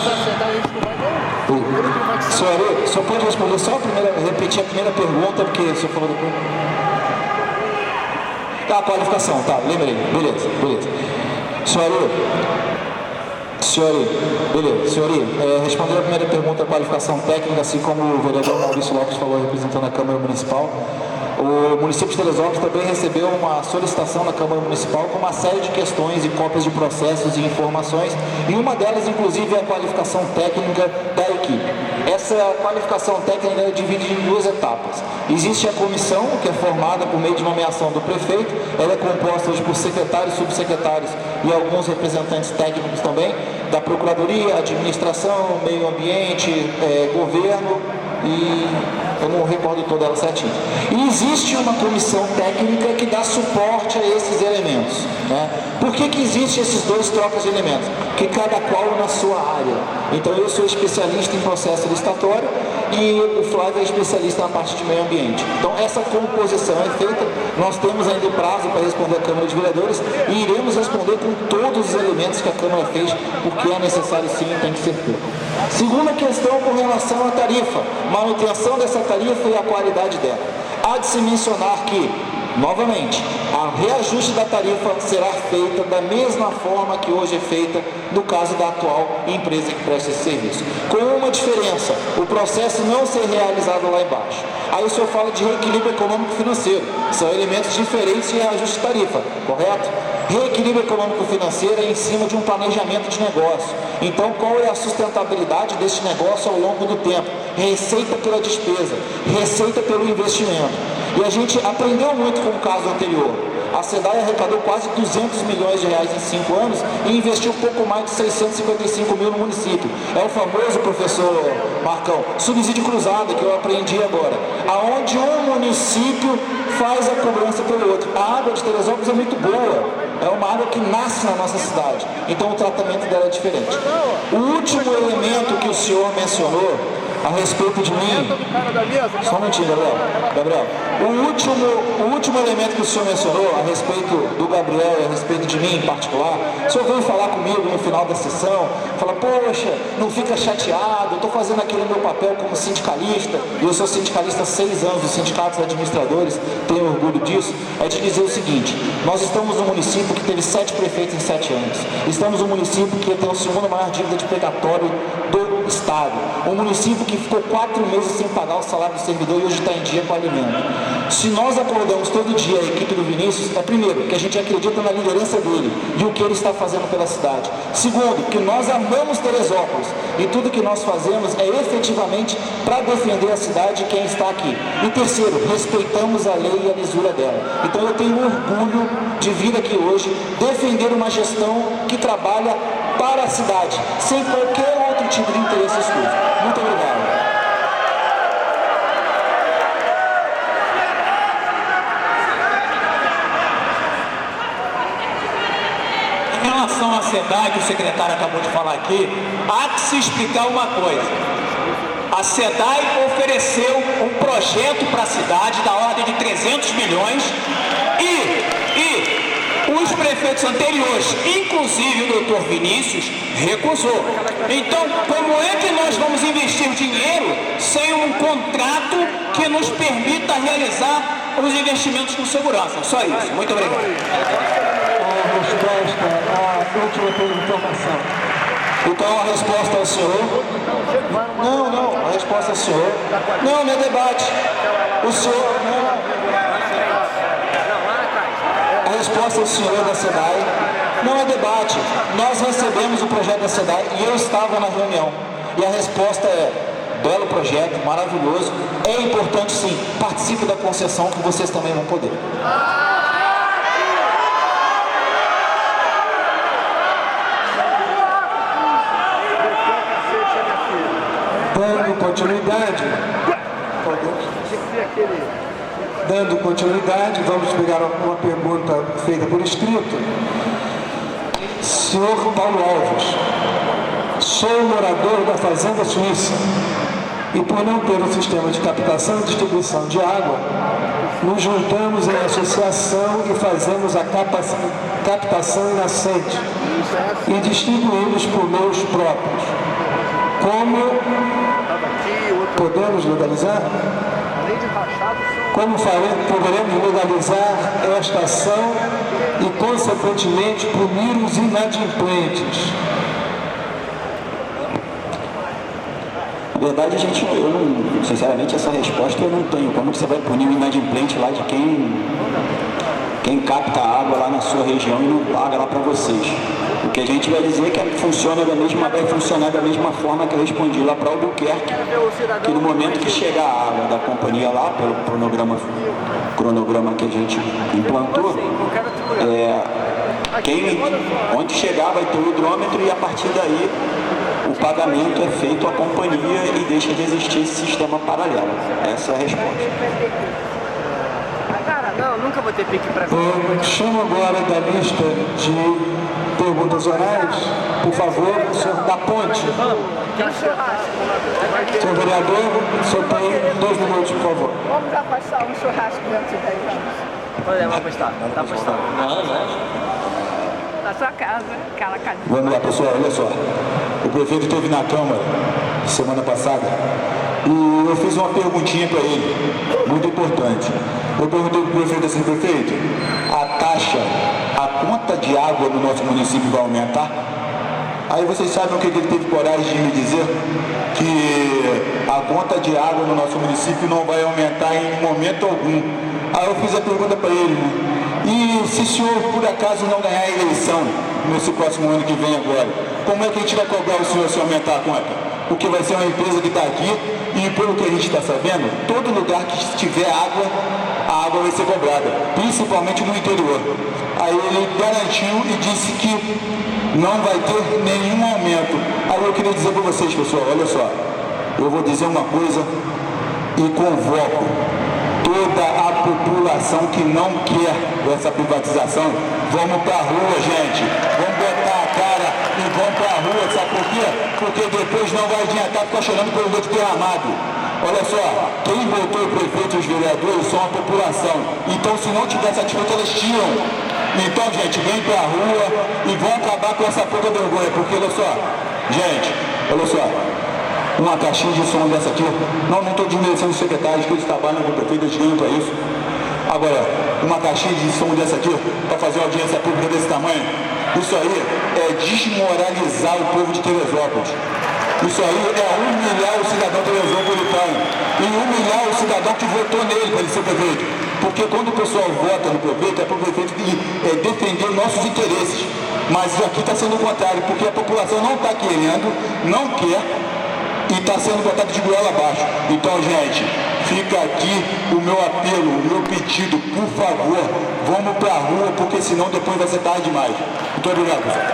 Senhor Ari, só pode responder só repetir a primeira pergunta, porque o senhor falou depois. Tá, a qualificação, tá, lembrei. Beleza. Senhor Ari, respondendo a primeira pergunta, a qualificação técnica, assim como o vereador Maurício Lopes falou, representando a Câmara Municipal, o município de Teresópolis também recebeu uma solicitação na Câmara Municipal com uma série de questões e cópias de processos e informações, e uma delas, inclusive, é a qualificação técnica da equipe. Essa qualificação técnica é dividida em duas etapas. Existe a comissão, que é formada por meio de nomeação do prefeito, ela é composta hoje por secretários, subsecretários e alguns representantes técnicos também, da Procuradoria, Administração, Meio Ambiente, Governo e eu não recordo toda ela certinho. E existe uma comissão técnica que dá suporte a esses elementos, né? Por que existe esses dois trocas de elementos? Que cada qual na sua área. Então eu sou especialista em processo licitatório e o Flávio é especialista na parte de meio ambiente. Então essa composição é feita, nós temos ainda prazo para responder à Câmara de Vereadores e iremos responder com todos os elementos que a Câmara fez, porque é necessário sim e tem que ser feito. Segunda questão com relação à tarifa, manutenção dessa tarifa e a qualidade dela. Há de se mencionar que, novamente, a reajuste da tarifa será feita da mesma forma que hoje é feita no caso da atual empresa que presta esse serviço. Com uma diferença, o processo não ser realizado lá embaixo. Aí o senhor fala de reequilíbrio econômico-financeiro, são elementos diferentes de reajuste de tarifa, correto? Reequilíbrio econômico-financeiro é em cima de um planejamento de negócio. Então, qual é a sustentabilidade deste negócio ao longo do tempo? Receita pela despesa, receita pelo investimento. E a gente aprendeu muito com o caso anterior. A SEDAI arrecadou quase 200 milhões de reais em 5 anos e investiu pouco mais de 655 mil no município. É o famoso, professor Marcão, subsídio cruzado, que eu aprendi agora. Aonde um município faz a cobrança pelo outro. A água de Teresópolis é muito boa. É uma água que nasce na nossa cidade. Então o tratamento dela é diferente. O último elemento que o senhor mencionou a respeito de mim... Só um minutinho, Gabriel. O último elemento que o senhor mencionou a respeito do Gabriel e a respeito de mim em particular, o senhor veio falar comigo no final da sessão, fala, poxa, não fica chateado, eu estou fazendo aquele meu papel como sindicalista, e eu sou sindicalista há 6 anos dos sindicatos administradores, tenho orgulho disso, é de dizer o seguinte, nós estamos num município que teve 7 prefeitos em 7 anos, estamos num município que tem o segundo maior dívida de precatório do Estado, um município que ficou 4 meses sem pagar o salário do servidor e hoje está em dia com alimento. Se nós acordamos todo dia a equipe do Vinícius, é primeiro, que a gente acredita na liderança dele e o que ele está fazendo pela cidade. Segundo, que nós amamos Teresópolis e tudo que nós fazemos é efetivamente para defender a cidade e quem está aqui. E terceiro, respeitamos a lei e a lisura dela. Então eu tenho orgulho de vir aqui hoje defender uma gestão que trabalha para a cidade, sem qualquer outro tipo de interesse exclusivo. Muito obrigado. Em relação à SEDAI, que o secretário acabou de falar aqui, há que se explicar uma coisa. A SEDAI ofereceu um projeto para a cidade da ordem de 300 milhões e os prefeitos anteriores, inclusive o doutor Vinícius, recusou. Então, como é que nós vamos investir dinheiro sem um contrato que nos permita realizar os investimentos com segurança? Só isso. Muito obrigado. A última informação. Então a resposta ao senhor... Não, a resposta ao senhor... Não é debate. O senhor... A resposta ao senhor da SEDAI não é debate. Nós recebemos o projeto da SEDAI e eu estava na reunião. E a resposta é, belo projeto, maravilhoso. É importante sim, participe da concessão que vocês também vão poder. Dando continuidade, vamos pegar uma pergunta feita por escrito. Senhor Paulo Alves, sou morador da Fazenda Suíça e por não ter um sistema de captação e distribuição de água, nos juntamos em associação e fazemos a captação em nascente e distribuímos por meios próprios. Como podemos legalizar? Como poderemos legalizar esta ação e, consequentemente, punir os inadimplentes? Na verdade, sinceramente, essa resposta eu não tenho. Como que você vai punir o inadimplente lá de quem capta água lá na sua região e não paga lá para vocês? O que a gente vai dizer é que vai funcionar da mesma forma que eu respondi lá para o Albuquerque, que no momento que chegar a água da companhia lá, pelo cronograma que a gente implantou, onde chegar vai ter o hidrômetro e a partir daí o pagamento é feito à companhia e deixa de existir esse sistema paralelo. Essa é a resposta. Cara, não, nunca vou ter pique pra Eu chamo agora da lista de perguntas orais, por favor, o senhor da Ponte. Senhor vereador, o senhor tem 2 minutos, por favor. Vamos dar passar um churrasco dentro de 10 anos. Vamos apostar. Tá apostando. Não. Na sua casa, aquela casa. Vamos lá, pessoal, olha só. O prefeito esteve na Câmara semana passada e eu fiz uma perguntinha para ele, muito importante. Eu perguntei para o prefeito assim: prefeito, a taxa, a conta de água no nosso município vai aumentar? Aí vocês sabem o que ele teve coragem de me dizer? Que a conta de água no nosso município não vai aumentar em momento algum. Aí eu fiz a pergunta para ele, né? E se o senhor, por acaso, não ganhar a eleição nesse próximo ano que vem agora, como é que a gente vai cobrar o senhor se aumentar a conta? Porque vai ser uma empresa que está aqui e, pelo que a gente está sabendo, todo lugar que tiver água, a água vai ser cobrada, principalmente no interior. Aí ele garantiu e disse que não vai ter nenhum aumento. Aí eu queria dizer para vocês, pessoal, olha só, eu vou dizer uma coisa e convoco toda a população que não quer essa privatização. Vamos para a rua, gente. Vamos botar a cara e vamos para a rua, sabe por quê? Porque depois não vai adiantar ficar chorando pelo leite derramado. Olha só, quem votou o prefeito e os vereadores são a população. Então, se não tiver satisfeito, eles tiram. Então, gente, vem para a rua e vão acabar com essa pouca vergonha. Porque, olha só, gente, olha só. Uma caixinha de som dessa aqui, não estou desmerecendo os secretários que eles trabalham com o prefeito, eles ganham para isso. Agora, uma caixinha de som dessa aqui, para fazer uma audiência pública desse tamanho, isso aí é desmoralizar o povo de Teresópolis. Isso aí é humilhar o cidadão teresopolitano e humilhar o cidadão que votou nele para ele ser prefeito. Porque quando o pessoal vota no prefeito, é para o prefeito defender nossos interesses. Mas aqui está sendo o contrário, porque a população não está querendo, não quer, e está sendo botado de goela abaixo. Então, gente, fica aqui o meu apelo, o meu pedido, por favor, vamos para a rua, porque senão depois vai ser tarde demais. Muito obrigado, pessoal.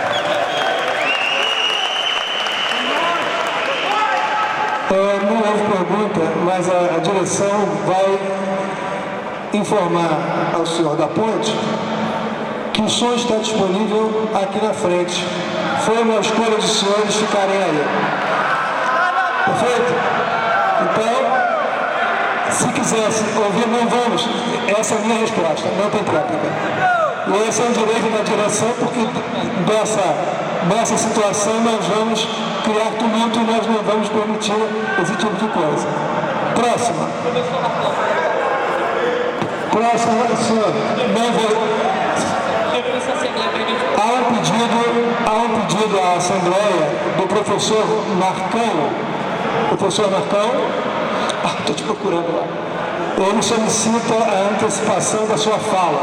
Não houve pergunta, mas a direção vai informar ao senhor da Ponte que o som está disponível aqui na frente. Foi uma escolha dos senhores ficarem aí. Perfeito? Então, se quisesse ouvir, não vamos. Essa é a minha resposta, não tem tréplica. E esse é o direito da direção, porque nessa situação nós vamos criar tumulto e nós não vamos permitir esse tipo de coisa. Próxima, senhor. Não vou. Há um pedido à Assembleia do professor Marcão. Professor Marcão, estou te procurando lá. Ele solicita a antecipação da sua fala.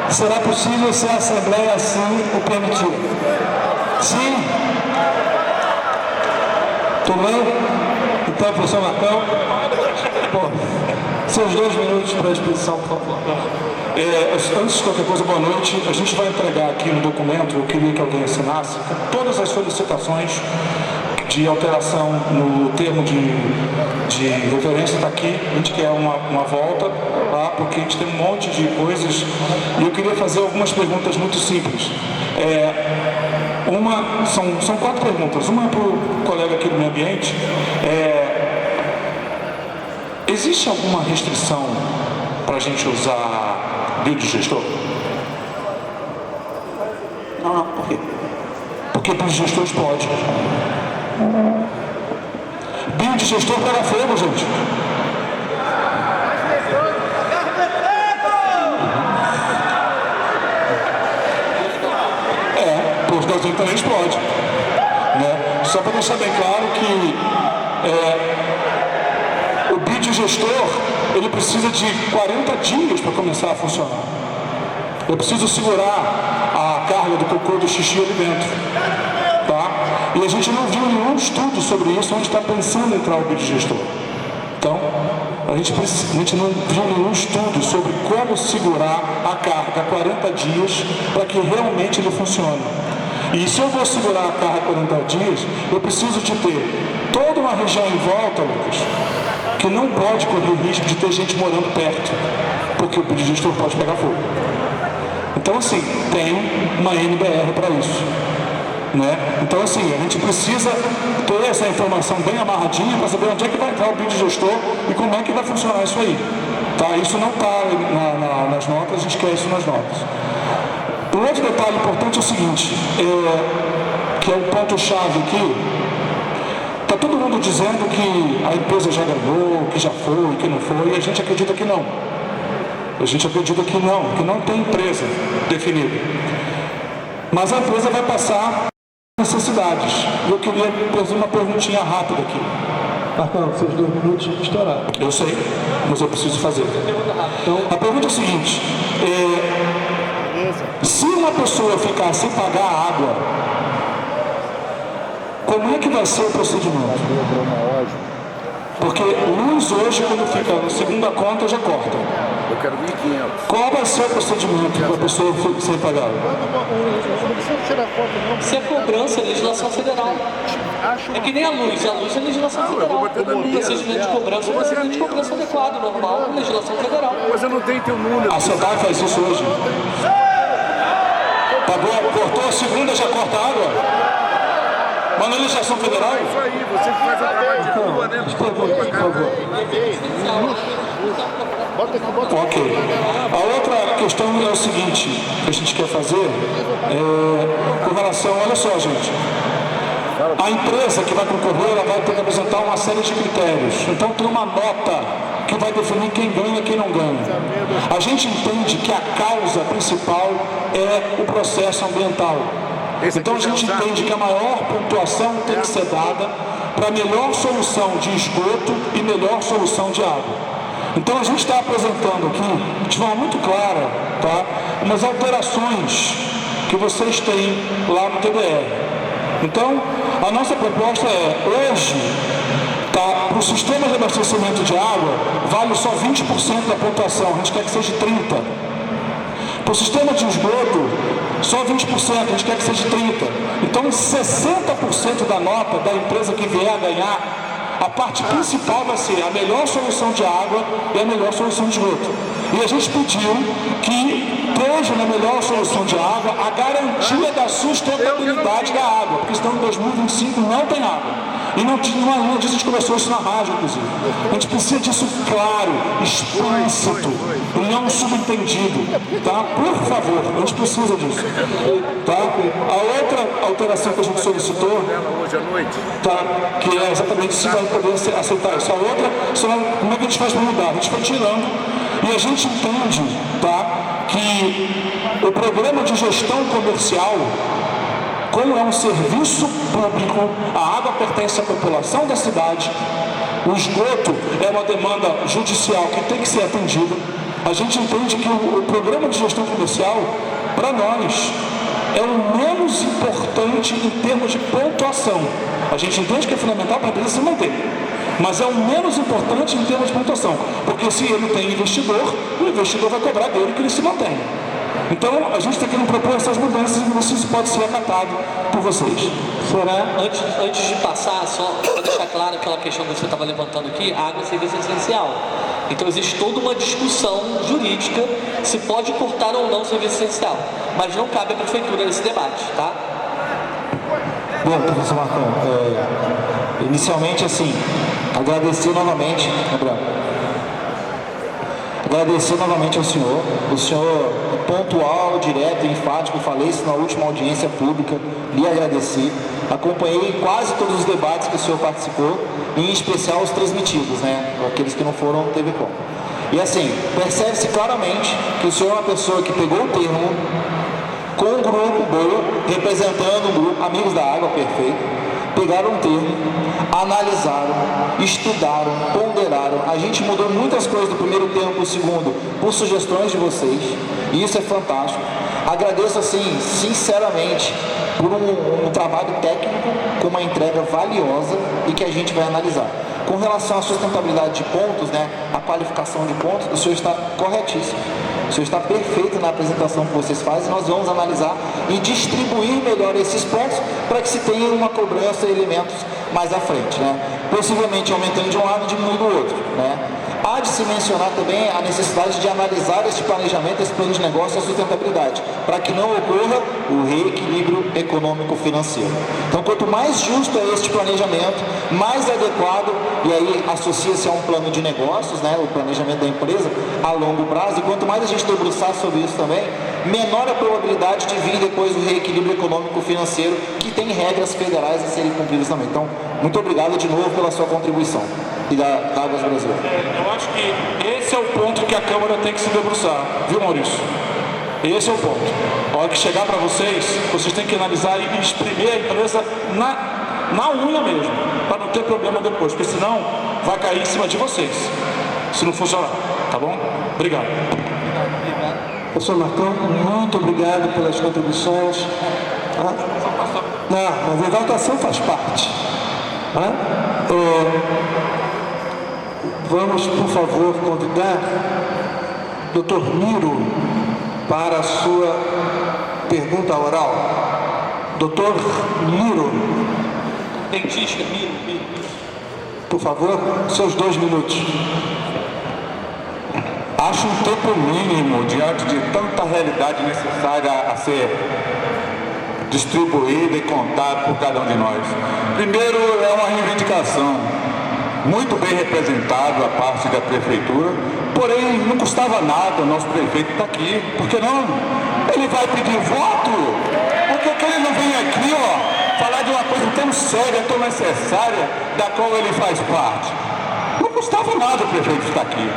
Será possível se a Assembleia assim o permitir? Sim? Tudo bem? Então, professor Marcão, seus 2 minutos para a exposição, por favor. Antes de qualquer coisa, boa noite. A gente vai entregar aqui no documento, eu queria que alguém assinasse, com todas as solicitações de alteração no termo de referência, está aqui. A gente quer uma volta lá, porque a gente tem um monte de coisas e eu queria fazer algumas perguntas muito simples. São 4 perguntas. Uma para o colega aqui do meio ambiente. Existe alguma restrição para a gente usar biodigestor? Não, por quê? Porque biodigestores pode. Biodigestor pega fogo, gente. Por causa também explode. Né? Só para deixar bem claro que o biodigestor ele precisa de 40 dias para começar a funcionar. Eu preciso segurar a carga do cocô do xixi ali dentro. Tá? E a gente não viu nenhum estudo sobre isso onde está pensando em entrar o biodigestor. Então, a gente não viu nenhum estudo sobre como segurar a carga 40 dias para que realmente ele funcione. E se eu vou segurar a carga 40 dias, eu preciso de ter toda uma região em volta, Lucas, que não pode correr risco de ter gente morando perto, porque o biodigestor pode pegar fogo. Então, assim, tem uma NBR para isso, né? Então, assim, a gente precisa ter essa informação bem amarradinha para saber onde é que vai entrar o biodigestor e como é que vai funcionar isso aí. Tá? Isso não está nas notas, a gente quer isso nas notas. Um outro detalhe importante é o seguinte, que é o ponto-chave aqui. Está todo mundo dizendo que a empresa já ganhou, que já foi, que não foi, e a gente acredita que não. A gente acredita que não tem empresa definida. Mas a empresa vai passar necessidades. Eu queria fazer uma perguntinha rápida aqui. Marcão, seus 2 minutos estouraram. Eu sei, mas eu preciso fazer. Então, a pergunta é o seguinte, se uma pessoa ficar sem pagar a água, como é que vai ser o procedimento? Porque luz hoje, quando fica na segunda conta, já corta. Eu quero 1.500. Qual vai ser o procedimento para a pessoa sem pagar? Isso é cobrança, é legislação federal. É que nem a luz é legislação federal. O procedimento de cobrança é um procedimento de cobrança adequado, normal, legislação federal. Mas eu não tenho teu número. A SEDAI faz isso hoje. Pagou, cortou a segunda, já corta a água? Mas na legislação federal? É isso aí, você que faz a trabalho de rua, né? Por favor. Ok. A outra questão é o seguinte, que a gente quer fazer, com relação, olha só, gente. A empresa que vai concorrer, ela vai ter que apresentar uma série de critérios. Então tem uma nota que vai definir quem ganha e quem não ganha. A gente entende que a causa principal é o processo ambiental. Então a gente entende que a maior pontuação tem que ser dada para a melhor solução de esgoto e melhor solução de água. Então a gente está apresentando aqui, de forma muito clara, tá, umas alterações que vocês têm lá no TBR. Então, a nossa proposta é, hoje, tá, para o sistema de abastecimento de água, vale só 20% da pontuação, a gente quer que seja 30%. Para o sistema de esgoto, só 20%, a gente quer que seja 30%. Então, 60% da nota da empresa que vier a ganhar, a parte principal vai ser a melhor solução de água e a melhor solução de esgoto. E a gente pediu que esteja na melhor solução de água a garantia da sustentabilidade da água, porque senão em 2025 não tem água. E não disso, a gente conversou isso na rádio, inclusive. A gente precisa disso claro, explícito, e não subentendido. Tá? Por favor, a gente precisa disso. Tá? A outra alteração que a gente solicitou, tá? Que é exatamente se vai poder aceitar isso. A outra, como é que a gente faz para mudar? A gente vai tirando e a gente entende, tá, que o programa de gestão comercial, como é um serviço público, a água pertence à população da cidade, o esgoto é uma demanda judicial que tem que ser atendida. A gente entende que o programa de gestão comercial, para nós, é o menos importante em termos de pontuação. A gente entende que é fundamental para a empresa se manter, mas é o menos importante em termos de pontuação, porque se ele tem investidor, o investidor vai cobrar dele que ele se mantenha. Então, a gente está querendo propor essas mudanças e isso pode ser acatado por vocês. Antes de passar, só para deixar claro aquela questão que você estava levantando aqui, a água é serviço essencial. Então, existe toda uma discussão jurídica se pode cortar ou não o serviço essencial. Mas não cabe à prefeitura nesse debate, tá? Bom, professor Marcão, inicialmente, assim, agradecer novamente, agradecer novamente ao senhor, o senhor pontual, direto e enfático, falei isso na última audiência pública, lhe agradecer, acompanhei quase todos os debates que o senhor participou, em especial os transmitidos, né, aqueles que não foram TV Com. E assim, percebe-se claramente que o senhor é uma pessoa que pegou o termo com um grupo boa, representando um grupo, Amigos da Água, perfeito, pegaram um termo, analisaram, estudaram, ponderaram. A gente mudou muitas coisas do primeiro termo para o segundo, por sugestões de vocês, e isso é fantástico. Agradeço, assim, sinceramente, por um trabalho técnico com uma entrega valiosa e que a gente vai analisar. Com relação à sustentabilidade de pontos, né, a qualificação de pontos, o senhor está corretíssimo. O senhor está perfeito na apresentação que vocês fazem, nós vamos analisar e distribuir melhor esses pontos para que se tenha uma cobrança e elementos mais à frente, né? Possivelmente aumentando de um lado e diminuindo do outro, né? Há de se mencionar também a necessidade de analisar este planejamento, esse plano de negócio e a sustentabilidade, para que não ocorra o reequilíbrio econômico-financeiro. Então, quanto mais justo é este planejamento, mais adequado, e aí associa-se a um plano de negócios, né, o planejamento da empresa a longo prazo, e quanto mais a gente debruçar sobre isso também, menor a probabilidade de vir depois o reequilíbrio econômico-financeiro, que tem regras federais a serem cumpridas também. Então, muito obrigado de novo pela sua contribuição. E da Águas Brasil. Eu acho que esse é o ponto que a Câmara tem que se debruçar, viu, Maurício? Esse é o ponto. A hora que chegar para vocês têm que analisar e exprimir a empresa na unha mesmo, para não ter problema depois, porque senão vai cair em cima de vocês, se não funcionar, tá bom? Obrigado. Professor Marcão, muito obrigado pelas contribuições. Não, mas a exaltação faz parte. Vamos, por favor, convidar o Dr. Miro para a sua pergunta oral. Dr. Miro. Dentista, Miro. Por favor, seus 2 minutos. Acho um tempo mínimo diante de tanta realidade necessária a ser distribuída e contada por cada um de nós. Primeiro, é uma reivindicação muito bem representado a parte da prefeitura, porém não custava nada o nosso prefeito estar aqui, porque não? Ele vai pedir voto, porque ele não vem aqui, falar de uma coisa tão séria, tão necessária, da qual ele faz parte. Não custava nada o prefeito estar aqui.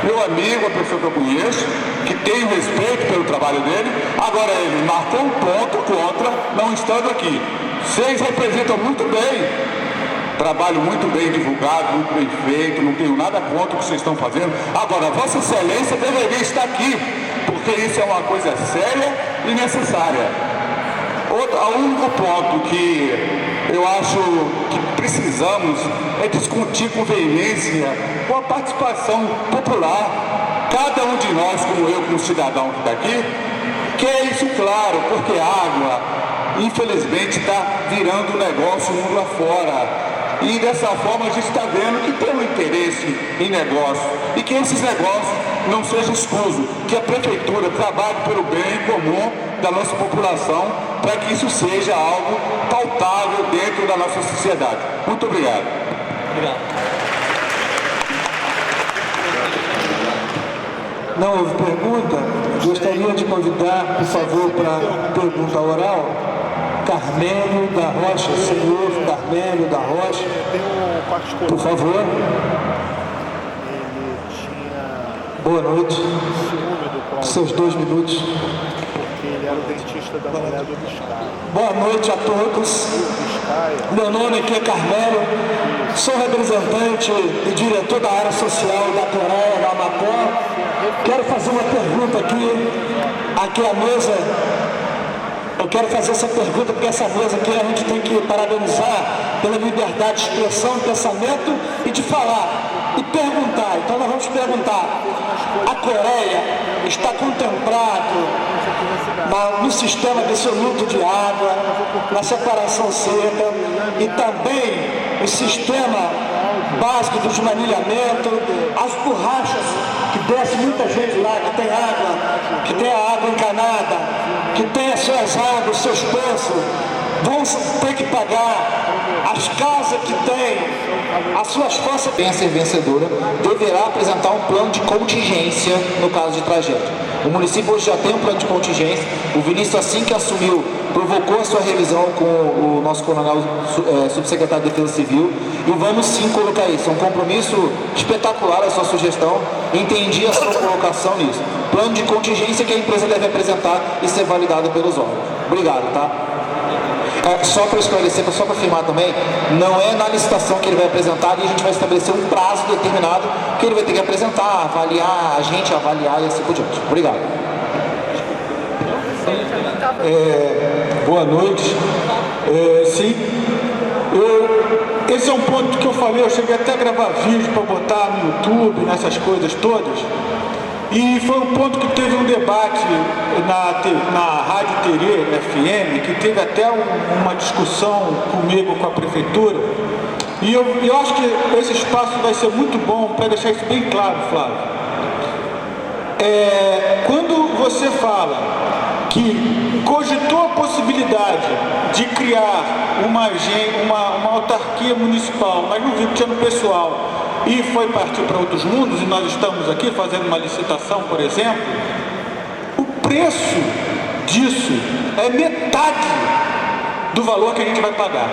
Meu amigo, a pessoa que eu conheço, que tenho respeito pelo trabalho dele, agora ele marcou um ponto contra não estando aqui. Vocês representam muito bem. Trabalho muito bem divulgado, muito bem feito, não tenho nada contra o que vocês estão fazendo. Agora, Vossa Excelência deveria estar aqui, porque isso é uma coisa séria e necessária. O único ponto que eu acho que precisamos é discutir com veemência com a participação popular. Cada um de nós, como eu, como cidadão que está aqui, quer isso claro, porque a água, infelizmente, está virando um negócio mundo afora. E dessa forma a gente está vendo que tem um interesse em negócio e que esses negócios não sejam exclusos, que a prefeitura trabalhe pelo bem comum da nossa população para que isso seja algo pautável dentro da nossa sociedade. Muito obrigado. Obrigado. Não houve pergunta? Gostaria de convidar, por favor, para a pergunta oral, Carmélio da Rocha, senhor Carmélio da Rocha, por favor. Boa noite. Seus 2 minutos. Porque ele era o dentista da mulher do Biscaia. Boa noite a todos. Meu nome aqui é Carmélio, sou representante e diretor da área social da Coreia, da Amapó. Quero fazer uma pergunta aqui à mesa. Eu quero fazer essa pergunta porque essa mesa aqui a gente tem que parabenizar pela liberdade de expressão, de pensamento e de falar e perguntar. Então nós vamos perguntar: a Coreia está contemplado no sistema absoluto de água, na separação seca e também o sistema básico do desmanilhamento, as borrachas que desce muita gente lá, que tem a água encanada, que tem as suas águas, os seus poços, vão ter que pagar as casas que têm, as suas fossas. A ser vencedora deverá apresentar um plano de contingência no caso de tragédia. O município hoje já tem um plano de contingência. O Vinícius, assim que assumiu, provocou a sua revisão com o nosso coronel subsecretário de Defesa Civil e vamos sim colocar isso. É um compromisso espetacular a sua sugestão. Entendi a sua colocação nisso. Plano de contingência que a empresa deve apresentar e ser validado pelos órgãos. Obrigado, tá? Só para esclarecer, só para afirmar também, não é na licitação que ele vai apresentar e a gente vai estabelecer um prazo determinado que ele vai ter que apresentar, avaliar, a gente avaliar e assim por diante. Obrigado. Boa noite. Sim, esse é um ponto que eu falei, eu cheguei até a gravar vídeo para botar no YouTube, nessas coisas todas. E foi um ponto que teve um debate na Rádio Terê FM, que teve até uma discussão comigo, com a Prefeitura. E eu acho que esse espaço vai ser muito bom para deixar isso bem claro, Flávio. Quando você fala que cogitou a possibilidade de criar uma autarquia municipal, mas não viu que tinha no pessoal, e foi partir para outros mundos, e nós estamos aqui fazendo uma licitação, por exemplo, o preço disso é metade do valor que a gente vai pagar.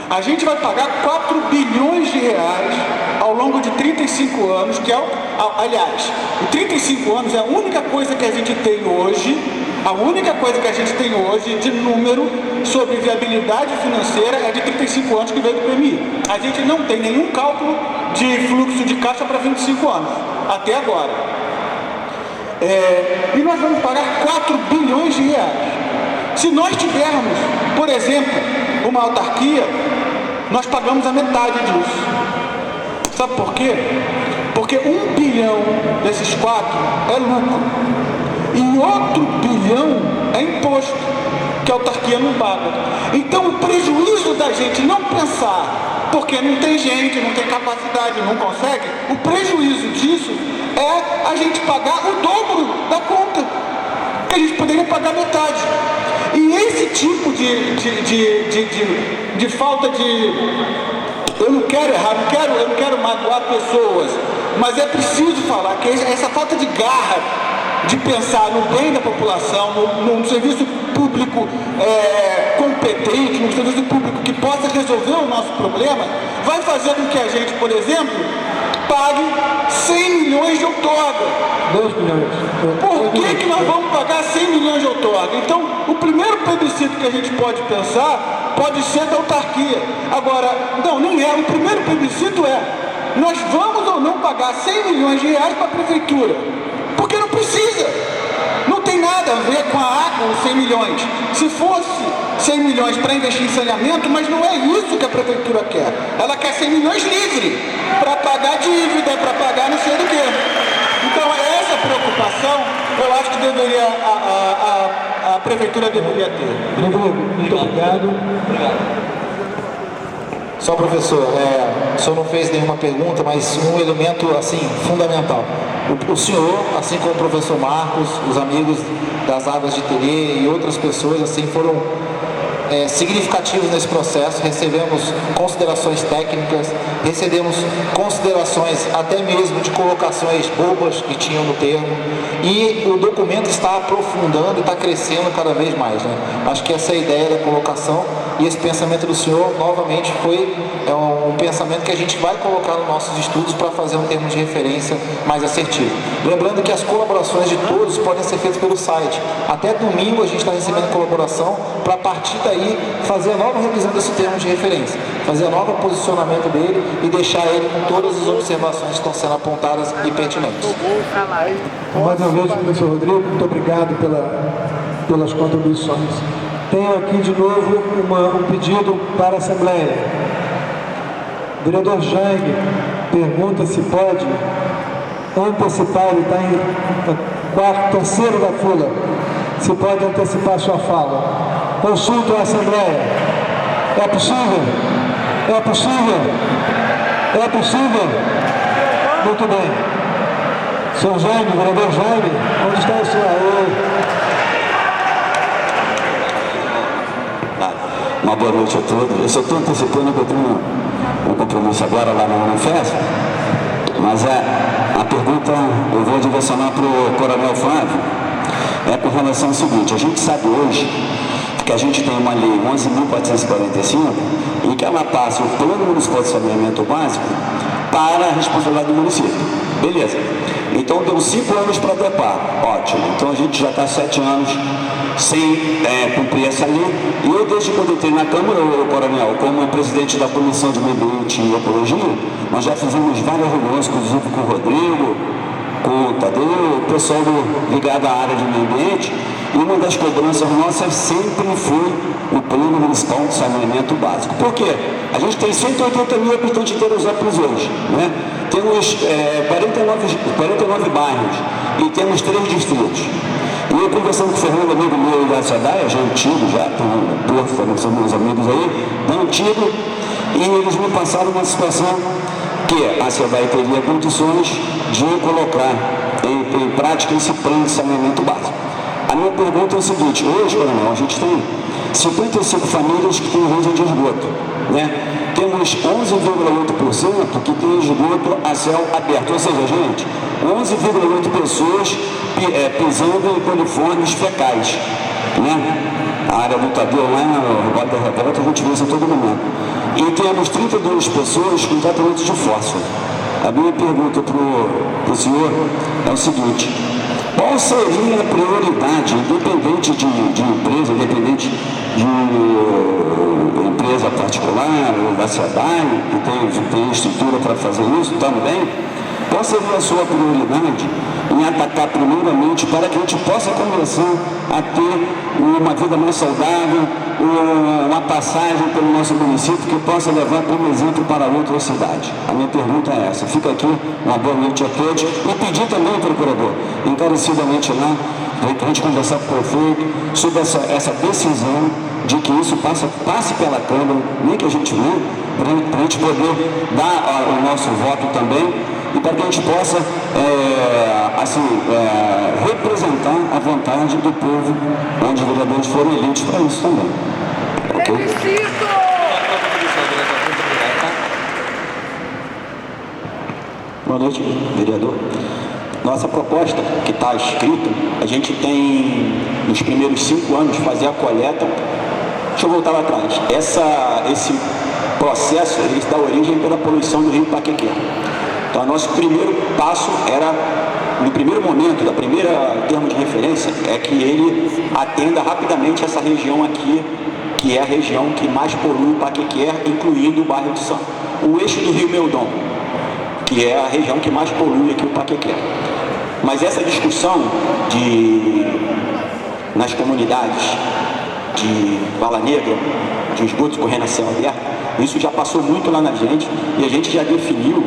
A gente vai pagar 4 bilhões de reais ao longo de 35 anos, que é, aliás, em 35 anos é a única coisa que a gente tem hoje, de número sobre viabilidade financeira é de 35 anos que veio do PMI. A gente não tem nenhum cálculo de fluxo de caixa para 25 anos, até agora. E nós vamos pagar 4 bilhões de reais. Se nós tivermos, por exemplo, uma autarquia, nós pagamos a metade disso. Sabe por quê? Porque 1 bilhão desses 4 é lucro. E outro bilhão é imposto, que a autarquia não paga. Então o prejuízo da gente não pensar, porque não tem gente, não tem capacidade, não consegue, o prejuízo disso é a gente pagar o dobro da conta, que a gente poderia pagar metade. E esse tipo de falta de... Eu não quero errar, eu não quero magoar pessoas, mas é preciso falar que essa falta de garra de pensar no bem da população, num serviço público competente, num serviço público que possa resolver o nosso problema, vai fazer com que a gente, por exemplo, pague 100 milhões de outorga. 2 milhões. Por que nós vamos pagar 100 milhões de outorga? Então, o primeiro plebiscito que a gente pode pensar pode ser da autarquia. Agora, não, nem é. O primeiro plebiscito é: nós vamos ou não pagar 100 milhões de reais para a prefeitura? Porque não precisa. Não tem nada a ver com a água, os 100 milhões. Se fosse 100 milhões para investir em saneamento, mas não é isso que a prefeitura quer. Ela quer 100 milhões livre para pagar dívida, para pagar não sei do quê. Então, essa preocupação, eu acho que deveria, a prefeitura deveria ter. Muito obrigado. Só, professor, o senhor não fez nenhuma pergunta, mas um elemento, assim, fundamental. O senhor, assim como o professor Marcos, os amigos das Águas de Terê e outras pessoas, assim, foram significativos nesse processo. Recebemos considerações técnicas, recebemos considerações até mesmo de colocações bobas que tinham no termo, e o documento está aprofundando, está crescendo cada vez mais, né? Acho que essa é a ideia da colocação, e esse pensamento do senhor, novamente, foi um pensamento que a gente vai colocar nos nossos estudos para fazer um termo de referência mais assertivo. Lembrando que as colaborações de todos podem ser feitas pelo site. Até domingo a gente está recebendo colaboração para, a partir daí, fazer a nova revisão desse termo de referência, fazer o novo posicionamento dele e deixar ele com todas as observações que estão sendo apontadas e pertinentes. Mais uma vez, professor Rodrigo, muito obrigado pelas contribuições. Tenho aqui de novo um pedido para a Assembleia. O vereador Jang pergunta se pode antecipar, ele está em terceiro da fila, se pode antecipar sua fala. Consulto a Assembleia. É possível? É possível? É possível? Muito bem. Senhor Jaime, vereador Jaime, onde está o senhor? Uma boa noite a todos. Eu só estou antecipando que eu tenho um compromisso agora lá na festa, mas a pergunta eu vou direcionar para o Coronel Flávio. É com relação ao seguinte: a gente sabe hoje que a gente tem uma lei 11.445 em que ela passa o Plano Municipal de Saneamento Básico para a responsabilidade do município. Beleza. Então deu 5 anos para adequar. Ótimo. Então a gente já está 7 anos sem cumprir essa lei. E eu, desde quando entrei na Câmara, Coronel, como presidente da Comissão de Meio Ambiente e Ecologia, nós já fizemos várias reuniões, inclusive com o Rodrigo, com o Tadeu, o pessoal ligado à área de meio ambiente, e uma das cobranças nossas sempre foi o Plano Municipal de Saneamento Básico. Por quê? A gente tem 180 mil habitantes de Teresópolis hoje, né? Temos 49 bairros e temos 3 distritos. E eu conversando com o Fernando, amigo meu da SEDAI, já antigo, já tem um Porto, também são meus amigos aí, da antigo, e eles me passaram uma situação que a SEDAI teria condições de colocar em prática esse plano de saneamento básico. A minha pergunta é o seguinte: hoje, coronel, a gente tem 55 famílias que têm rede de esgoto, né? Temos 11,8% que tem esgoto a céu aberto, ou seja, gente, 11,8 pessoas pisando em coliformes fecais, né? A área do Tadeu lá, no Vale da Revolta, a gente vê isso a todo momento. E temos 32 pessoas com tratamento de fósforo. A minha pergunta para o senhor é o seguinte: qual seria a prioridade, independente de empresa, independente de empresa particular, ou da SEDAI, que tem estrutura para fazer isso, também? Qual seria a sua prioridade em atacar primeiramente para que a gente possa começar a ter uma vida mais saudável, uma passagem pelo nosso município que possa levar como exemplo para outras cidades? A minha pergunta é essa. Fica aqui, uma boa noite a todos, e pedir também, procurador, encarecidamente lá, para a gente conversar com o prefeito sobre essa decisão de que isso passe pela Câmara, nem que a gente vê, para a gente poder dar o nosso voto também, e para que a gente possa representar a vontade do povo, onde os vereadores foram eleitos para isso também. Ok? Boa noite, vereador. Nossa proposta, que está escrita, a gente tem, nos primeiros 5 anos, fazer a coleta. Deixa eu voltar lá atrás. Esse processo, ele dá origem pela poluição do rio Paquequê. Então, nosso primeiro passo era, no primeiro momento, da primeira termo de referência, é que ele atenda rapidamente essa região aqui, que é a região que mais polui o Paquequê, incluindo o bairro de Santo. O eixo do rio Meudon, que é a região que mais polui aqui o Paquequê. Mas essa discussão nas comunidades de Vala Negra, de esgotos correndo a céu aberto, isso já passou muito lá na gente, e a gente já definiu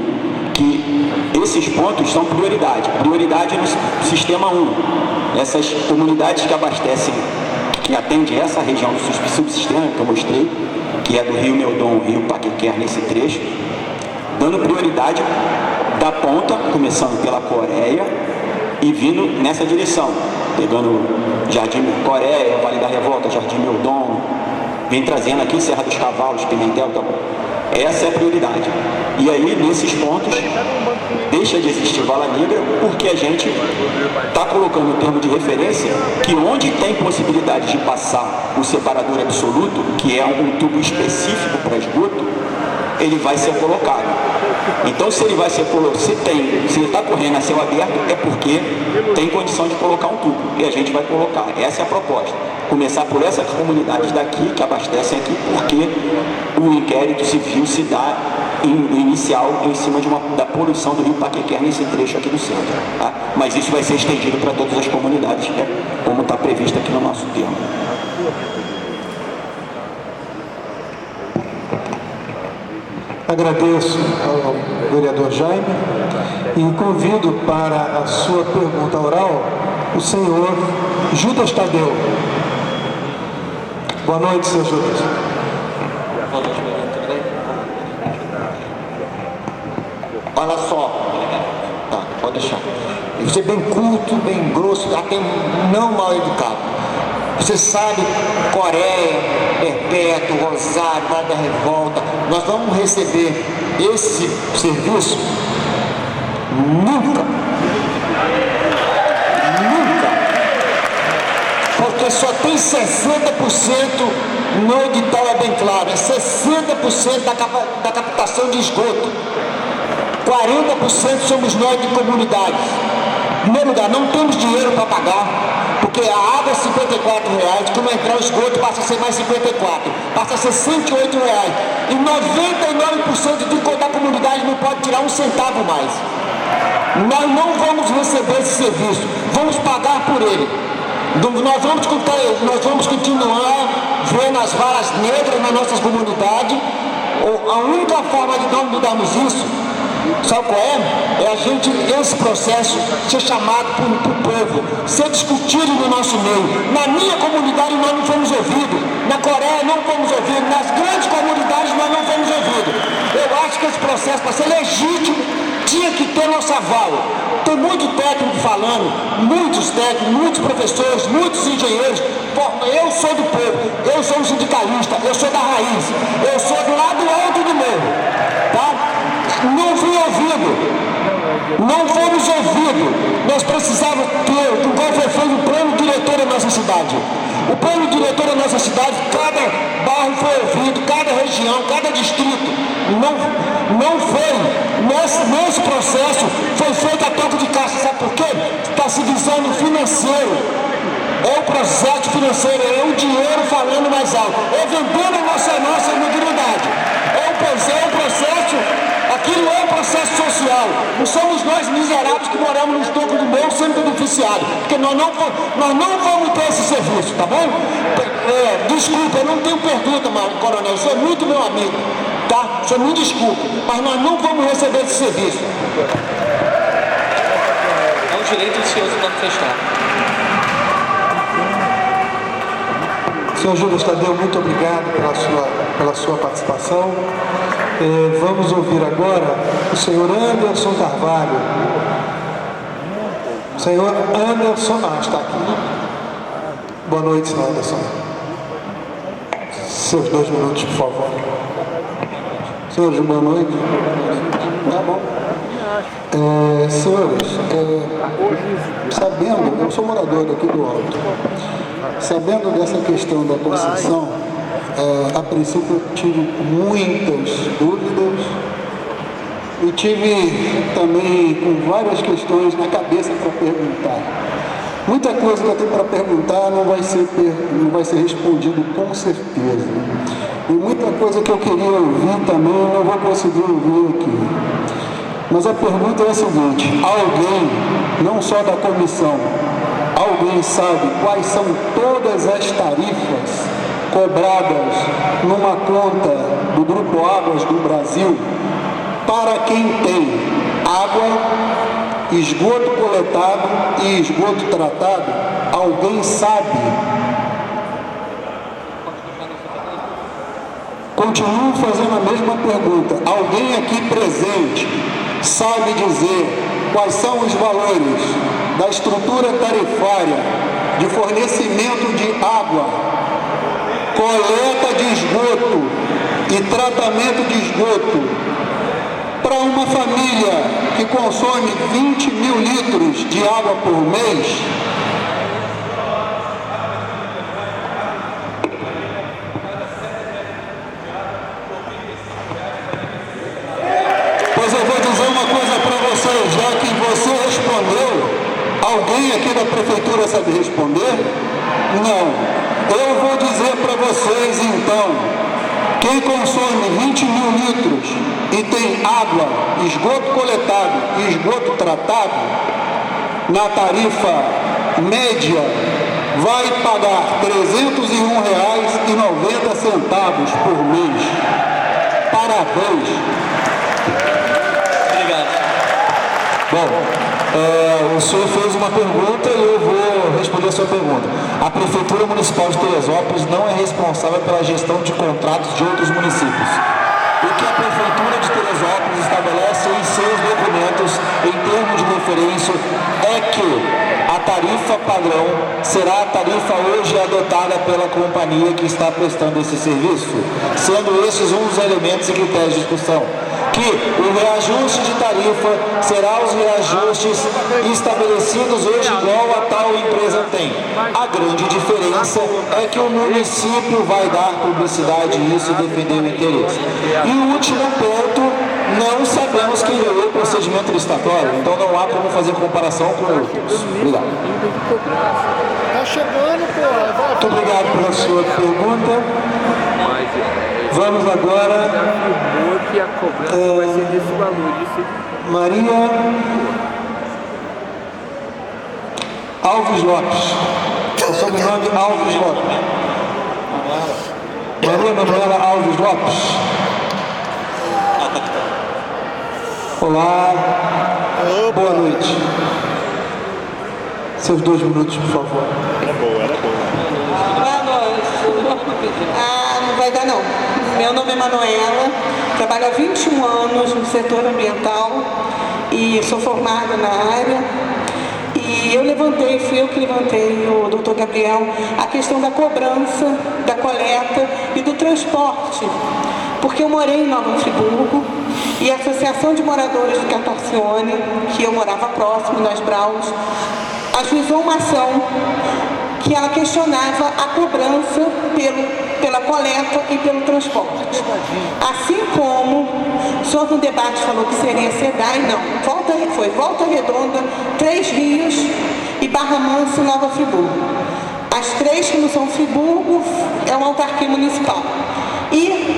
que esses pontos são prioridade. Prioridade no sistema 1. Essas comunidades que abastecem, que atendem essa região do subsistema que eu mostrei, que é do rio Meudon, rio Paquequê, nesse trecho, dando prioridade da ponta, começando pela Coreia e vindo nessa direção, pegando Jardim Coreia, Vale da Revolta, Jardim Meudon, vem trazendo aqui Serra dos Cavalos, Pimentel, tá bom. Essa é a prioridade. E aí, nesses pontos, deixa de existir Vala Negra, porque a gente está colocando o termo de referência que onde tem possibilidade de passar o separador absoluto, que é um tubo específico para esgoto, ele vai ser colocado. Então, se ele vai ser colocado, se ele está correndo a céu aberto, é porque tem condição de colocar um tubo, e a gente vai colocar. Essa é a proposta. Começar por essas comunidades daqui, que abastecem aqui, porque o inquérito civil se dá inicial em cima da poluição do rio Paquequê nesse trecho aqui do centro. Tá? Mas isso vai ser estendido para todas as comunidades, né? Como está previsto aqui no nosso termo. Agradeço ao vereador Jaime e convido para a sua pergunta oral o senhor Judas Tadeu. Boa noite, senhor Judas. Boa noite, tudo bem? Olha só, tá, pode deixar. Você é bem culto, bem grosso, até não mal educado. Você sabe, Coreia, Perpétuo, Rosário, Vale da Revolta, nós vamos receber esse serviço? Nunca. Porque só tem 60%, no edital é bem claro, é 60% da captação de esgoto. 40% somos nós de comunidades. Em primeiro lugar, não temos dinheiro para pagar. Porque a água é R$54, como entrar o esgoto passa a ser mais 54, passa a ser R$108. E 99% da comunidade não pode tirar um centavo mais. Nós não vamos receber esse serviço, vamos pagar por ele. Nós vamos continuar vendo as varas negras nas nossas comunidades. A única forma de nós mudarmos isso, sabe qual é? É a gente, esse processo, ser chamado para o povo, ser discutido no nosso meio. Na minha comunidade nós não fomos ouvidos, na Coreia não fomos ouvidos, nas grandes comunidades nós não fomos ouvidos. Eu acho que esse processo, para ser legítimo, tinha que ter nosso aval. Tem muito técnico falando, muitos técnicos, muitos professores, muitos engenheiros. Eu sou do povo, eu sou um sindicalista, eu sou da raiz, eu sou do lado alto do morro, tá? Não fui ouvido, não fomos ouvidos. Nós precisávamos ter, igual foi feito o plano diretor da nossa cidade. O plano diretor da nossa cidade, cada bairro foi ouvido, cada região, cada distrito. Não foi. Nesse processo foi feito a toque de caixa, sabe por quê? Está se visando o financeiro. É o processo financeiro, é o dinheiro falando mais alto. É vendendo a nossa dignidade. É um processo, aquilo é um processo social. Não somos nós miseráveis que moramos nos tocos do morro sendo beneficiados. Porque nós não vamos ter esse serviço, tá bom? Desculpa, eu não tenho pergunta, coronel. O senhor é muito meu amigo, tá? O senhor me desculpa, mas nós não vamos receber esse serviço. É um direito do senhor se manifestar. Senhor Júlio Tadeu, muito obrigado pela sua participação. Vamos ouvir agora o senhor Anderson Carvalho. Senhor Anderson, está aqui. Boa noite, senhor Anderson. Seus 2 minutos, por favor. Senhores, boa noite. Tá bom. Senhores, sabendo, eu sou morador aqui do Alto, sabendo dessa questão da concessão, a princípio eu tive muitas dúvidas e tive também com várias questões na cabeça para perguntar. Muita coisa que eu tenho para perguntar não vai ser respondido com certeza. E muita coisa que eu queria ouvir também eu não vou conseguir ouvir aqui. Mas a pergunta é a seguinte: alguém, não só da comissão, alguém sabe quais são todas as tarifas cobradas numa conta do Grupo Águas do Brasil para quem tem água, esgoto coletado e esgoto tratado? Alguém sabe? Continuo fazendo a mesma pergunta. Alguém aqui presente sabe dizer quais são os valores da estrutura tarifária de fornecimento de água, coleta de esgoto e tratamento de esgoto para uma família que consome 20 mil litros de água por mês? Pois eu vou dizer uma coisa para vocês, já que você respondeu, alguém aqui da prefeitura sabe responder? Não. Eu vou dizer para vocês então, quem consome 20 mil litros e tem água, esgoto coletado e esgoto tratado, na tarifa média vai pagar R$ 301,90 por mês. Parabéns. Bom, o senhor fez uma pergunta e eu vou responder a sua pergunta. A Prefeitura Municipal de Teresópolis não é responsável pela gestão de contratos de outros municípios. O que a Prefeitura de Teresópolis estabelece em seus documentos, em termos de referência, é que a tarifa padrão será a tarifa hoje adotada pela companhia que está prestando esse serviço, sendo esses um dos elementos e critérios de discussão. Que o reajuste de tarifa será os reajustes estabelecidos hoje igual a tal empresa tem. A grande diferença é que o município vai dar publicidade a isso e defender o interesse. E o último ponto, não sabemos quem leu o procedimento licitatório, então não há como fazer comparação com outros. Obrigado. Tá chegando, pô. Muito obrigado pela sua pergunta. Vamos agora. Que a cobrança vai ser desse valor. Maria Alves Lopes. O sobrenome Alves Lopes. Maria Manuela Alves Lopes. Olá. Boa noite. Seus 2 minutos, por favor. Era boa. Boa noite. Não vai dar não. Meu nome é Manuela, trabalho há 21 anos no setor ambiental e sou formada na área. E fui eu que levantei, o doutor Gabriel, a questão da cobrança, da coleta e do transporte. Porque eu morei em Nova Friburgo e a Associação de Moradores do Cartacione, que eu morava próximo, nas Braus, ajuizou uma ação que ela questionava a cobrança pela coleta e pelo transporte. Assim como o senhor no debate falou que seria SEDAI, não. Foi Volta Redonda, 3 Rios e Barra Mansa e Nova Friburgo. As 3 que não são Friburgo é uma autarquia municipal. E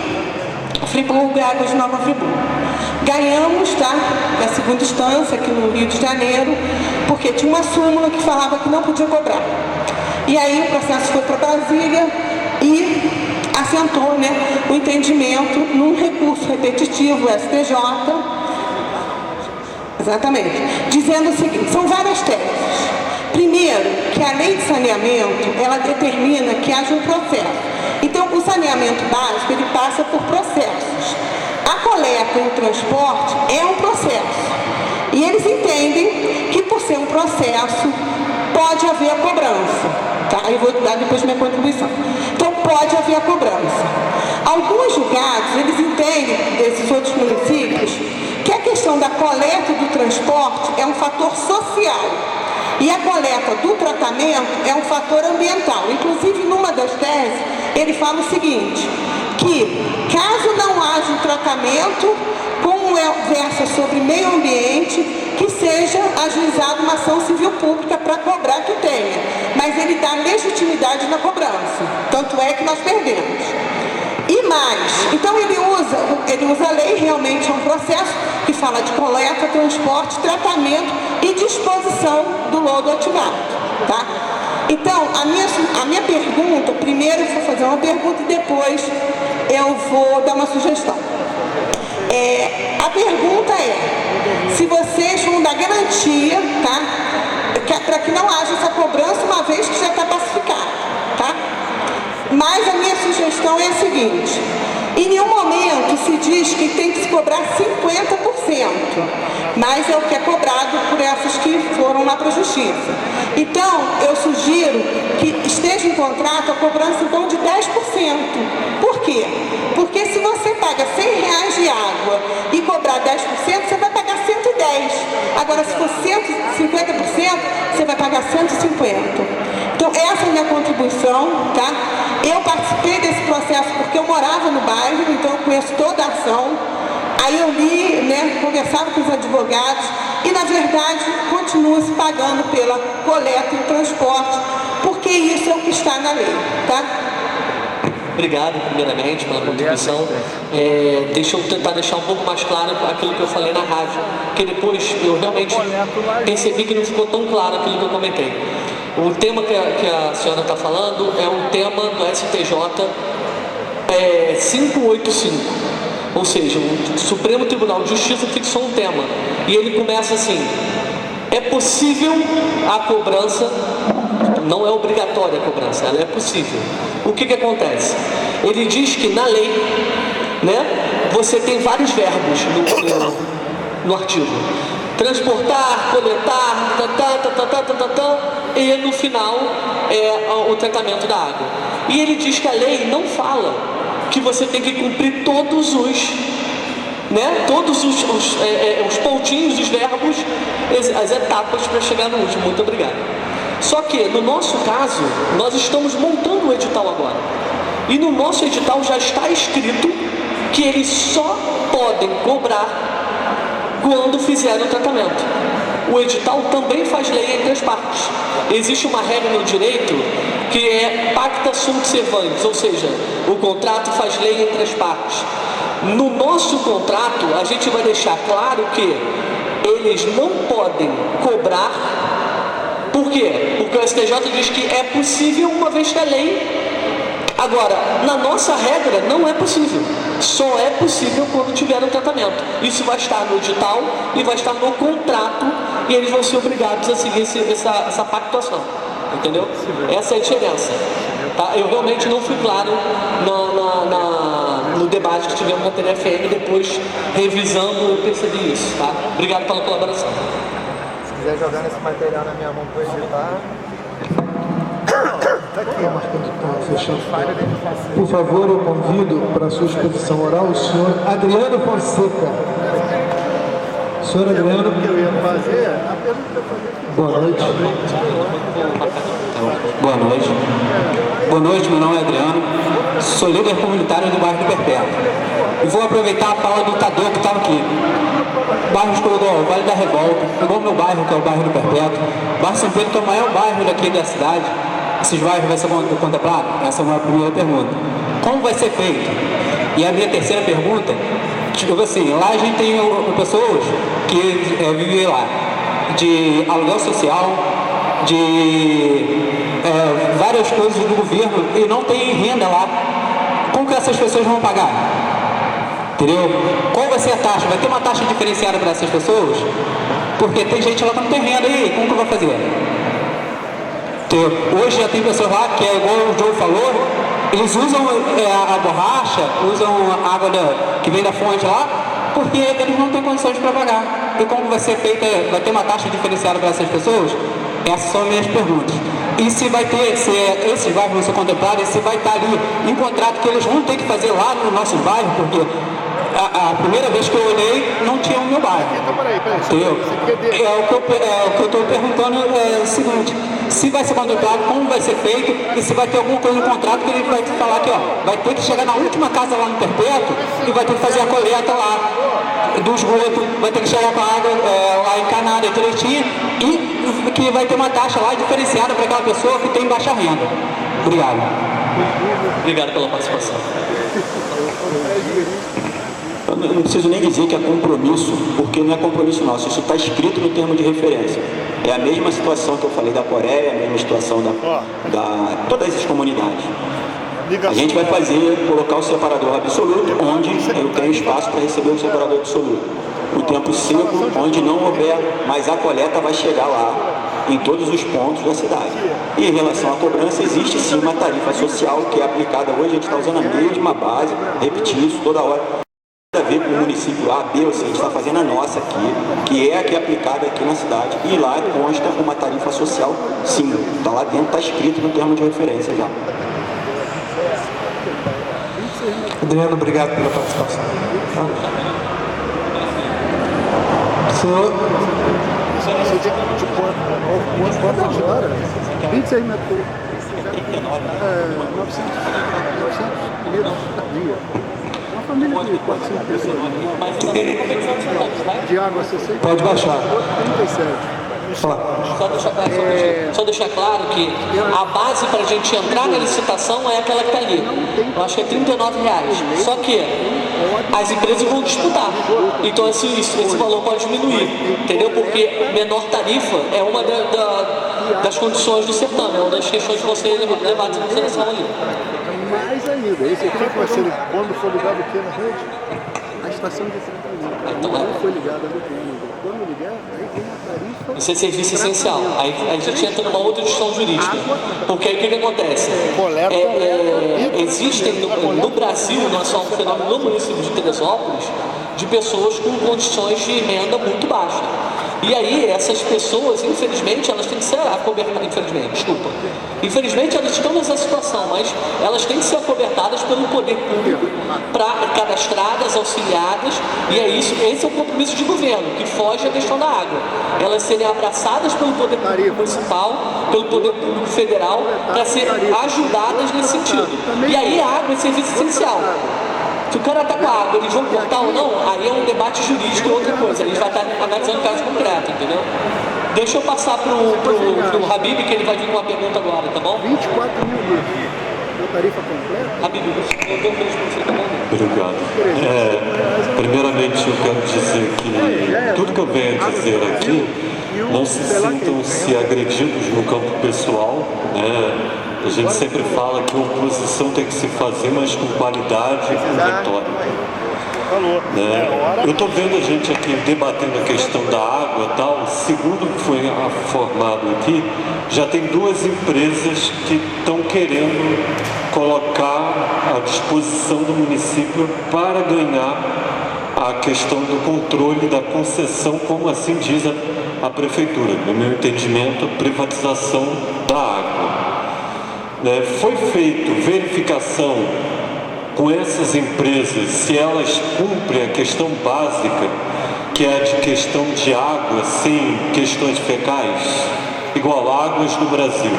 Friburgo é Águas de Nova Friburgo. Ganhamos, tá? Na segunda instância, aqui no Rio de Janeiro, porque tinha uma súmula que falava que não podia cobrar. E aí o processo foi para Brasília e assentou, né, o entendimento num recurso repetitivo, STJ, exatamente, dizendo o seguinte, são várias teses. Primeiro, que a lei de saneamento, ela determina que haja um processo. Então, o saneamento básico, ele passa por processos. A coleta e o transporte é um processo. E eles entendem que, por ser um processo, pode haver a cobrança. Tá? Eu vou dar depois minha contribuição. Então, pode haver a cobrança. Alguns julgados, eles entendem, desses outros municípios, que a questão da coleta e do transporte é um fator social. E a coleta do tratamento é um fator ambiental. Inclusive, numa das teses, ele fala o seguinte, que caso não haja um tratamento, como versa sobre meio ambiente, que seja ajuizada uma ação civil pública para cobrar que tenha. Mas ele dá legitimidade na cobrança. Tanto é que nós perdemos. E mais, então ele usa a lei, realmente é um processo que fala de coleta, transporte, tratamento e disposição do lodo ativado, tá? Então, a minha pergunta, primeiro eu vou fazer uma pergunta e depois eu vou dar uma sugestão. A pergunta é, se vocês vão dar garantia, tá? Para que não haja essa cobrança uma vez que já está pacificado, tá? Mas a minha sugestão é a seguinte, em nenhum momento se diz que tem que se cobrar 50%, mas é o que é cobrado por essas que foram lá para a Justiça. Então, eu sugiro que esteja em contrato a cobrança então de 10%. Por quê? Porque se você paga R$100 de água e cobrar 10%, você vai pagar 110. Agora, se for 150%, você vai pagar 150. Então, essa é a minha contribuição, tá? Eu participei desse processo porque eu morava no bairro, então eu conheço toda a ação. Aí eu li, né, conversava com os advogados e, na verdade, continua se pagando pela coleta e transporte, porque isso é o que está na lei, tá? Obrigado, primeiramente, pela contribuição. Deixa eu tentar deixar um pouco mais claro aquilo que eu falei na rádio, porque depois eu realmente percebi que não ficou tão claro aquilo que eu comentei. O tema que a senhora está falando é um tema do STJ 585, ou seja, o Supremo Tribunal de Justiça fixou um tema, e ele começa assim, é possível a cobrança, não é obrigatória a cobrança, ela é possível. O que acontece? Ele diz que na lei, né, você tem vários verbos no artigo. Transportar, coletar, e no final é o tratamento da água. E ele diz que a lei não fala que você tem que cumprir todos os, né, todos os pontinhos, os verbos, as etapas para chegar no último. Muito obrigado. Só que, no nosso caso, nós estamos montando o edital agora. E no nosso edital já está escrito que eles só podem cobrar quando fizerem o tratamento. O edital também faz lei entre as partes. Existe uma regra no direito que é pacta sunt servanda, ou seja, o contrato faz lei entre as partes. No nosso contrato, a gente vai deixar claro que eles não podem cobrar. Por quê? STJ diz que é possível uma vez que a lei. Agora, na nossa regra, não é possível. Só é possível quando tiver um tratamento. Isso vai estar no edital e vai estar no contrato e eles vão ser obrigados a seguir essa pactuação. Entendeu? Essa é a diferença. Tá? Eu realmente não fui claro no debate que tivemos na TNFM, depois revisando eu percebi isso. Tá? Obrigado pela colaboração. Se quiser jogar nesse material na minha mão para editar. Tá aqui, fechando. Por favor, eu convido para a sua exposição oral o senhor Adriano Fonseca. Senhor Adriano. Boa noite. Boa noite. Boa noite, meu nome é Adriano. Sou líder comunitário do bairro do Perpétuo. E vou aproveitar a fala do Tadeu que estava aqui. Bairro escolhido igual Vale da Revolta, igual o meu bairro, que é o bairro do Perpétuo. Bairro São Pedro, que é o maior bairro daqui da cidade. Esses bairros vão ser contemplados? Essa é a minha primeira pergunta. Como vai ser feito? E a minha terceira pergunta, tipo assim, lá a gente tem pessoas que vivem lá de aluguel social, de várias coisas do governo e não tem renda lá. Como que essas pessoas vão pagar? Entendeu? Qual vai ser a taxa? Vai ter uma taxa diferenciada para essas pessoas? Porque tem gente lá que não tem renda aí, como que vai fazer? Hoje já tem pessoas lá que é igual o Joe falou, eles usam a borracha, usam a água que vem da fonte lá, porque eles não têm condições para pagar. E como vai ser feita, vai ter uma taxa diferenciada para essas pessoas? Essas são as minhas perguntas. E se vai ter, se esses bairros vão ser contemplados, e se vai estar ali em contrato que eles vão ter que fazer lá no nosso bairro, porque a primeira vez que eu olhei, não tinha o meu bairro. Entendeu? O que eu estou perguntando é o seguinte, se vai ser contemplado, como vai ser feito, e se vai ter alguma coisa no contrato que ele vai falar que vai ter que chegar na última casa lá no Perpétuo e vai ter que fazer a coleta lá do esgoto, vai ter que chegar com a água lá encanada direitinho e que vai ter uma taxa lá diferenciada para aquela pessoa que tem baixa renda. Obrigado. Obrigado pela participação. Eu não preciso nem dizer que é compromisso, porque não é compromisso nosso, isso está escrito no termo de referência. É a mesma situação que eu falei da Coreia, a mesma situação da todas as comunidades. A gente vai colocar o separador absoluto, onde eu tenho espaço para receber o separador absoluto. O tempo seco, onde não houver, mas a coleta vai chegar lá, em todos os pontos da cidade. E em relação à cobrança, existe sim uma tarifa social que é aplicada hoje, a gente está usando a mesma base, repetir isso toda hora. A ver com o município A, B ou C, a gente está fazendo a nossa aqui, que é a que é aplicada aqui na cidade, e lá consta uma tarifa social, sim, está lá dentro, está escrito no termo de referência já. Adriano, obrigado pela participação. Senhor? Quantas horas? 26 metros. 900 litros por dia. Família de 400 pessoas. De água 60. Pode baixar. 37. Só deixar claro que a base para a gente entrar na licitação é aquela que está ali. Eu acho que é R$39. Só que as empresas vão disputar. Então esse valor pode diminuir. Entendeu? Porque menor tarifa é uma das condições do certame, é uma das questões que você levar em consideração ali. Mais ainda, esse aqui vai ser quando for ligado aqui na rede, a estação de tratamento. Não foi ligada no período. Quando ligar, aí tem a tarifa. Isso é serviço essencial. Aí a gente entra numa outra discussão jurídica. Porque aí o que acontece? Existem no Brasil, não é só um fenômeno no município de Teresópolis, de pessoas com condições de renda muito baixa. E aí, essas pessoas, infelizmente, elas têm que ser acobertadas, infelizmente elas estão nessa situação, mas elas têm que ser acobertadas pelo poder público, cadastradas, auxiliadas, e é isso, esse é o compromisso de governo, que foge à questão da água. Elas serem abraçadas pelo poder público municipal, pelo poder público federal, para ser ajudadas nesse sentido. E aí a água é serviço essencial. Se o cara está com a água, eles vão cortar ou não, aí é um debate jurídico e outra coisa. A gente vai estar analisando o caso concreto, entendeu? Deixa eu passar pro Habib, que ele vai vir com uma pergunta agora, tá bom? 24 mil litros. A tarifa completa? Habib, eu dou um beijo para você, tá bom? Obrigado. Primeiramente, eu quero dizer que tudo que eu venho dizer aqui não se sintam-se agredidos no campo pessoal, né? A gente sempre fala que a oposição tem que se fazer, mas com qualidade e com retórica. Eu estou vendo a gente aqui debatendo a questão da água e tal. Segundo o que foi formado aqui, já tem 2 empresas que estão querendo colocar à disposição do município para ganhar a questão do controle da concessão, como assim diz a prefeitura. No meu entendimento, privatização da água. Foi feita verificação com essas empresas, se elas cumprem a questão básica, que é a de questão de água sem questões fecais, igual Águas do Brasil.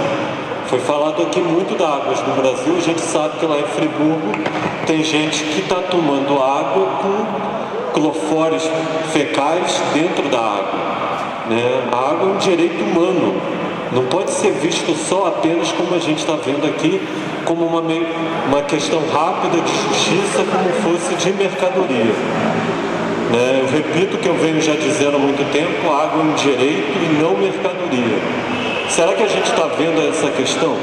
Foi falado aqui muito da Águas do Brasil, a gente sabe que lá em Friburgo tem gente que está tomando água com clofores fecais dentro da água. A água é um direito humano, não pode ser visto só apenas como a gente está vendo aqui, como uma questão rápida de justiça, como fosse de mercadoria. Eu repito o que eu venho já dizendo há muito tempo, a água é um direito e não mercadoria. Será que a gente está vendo essa questão?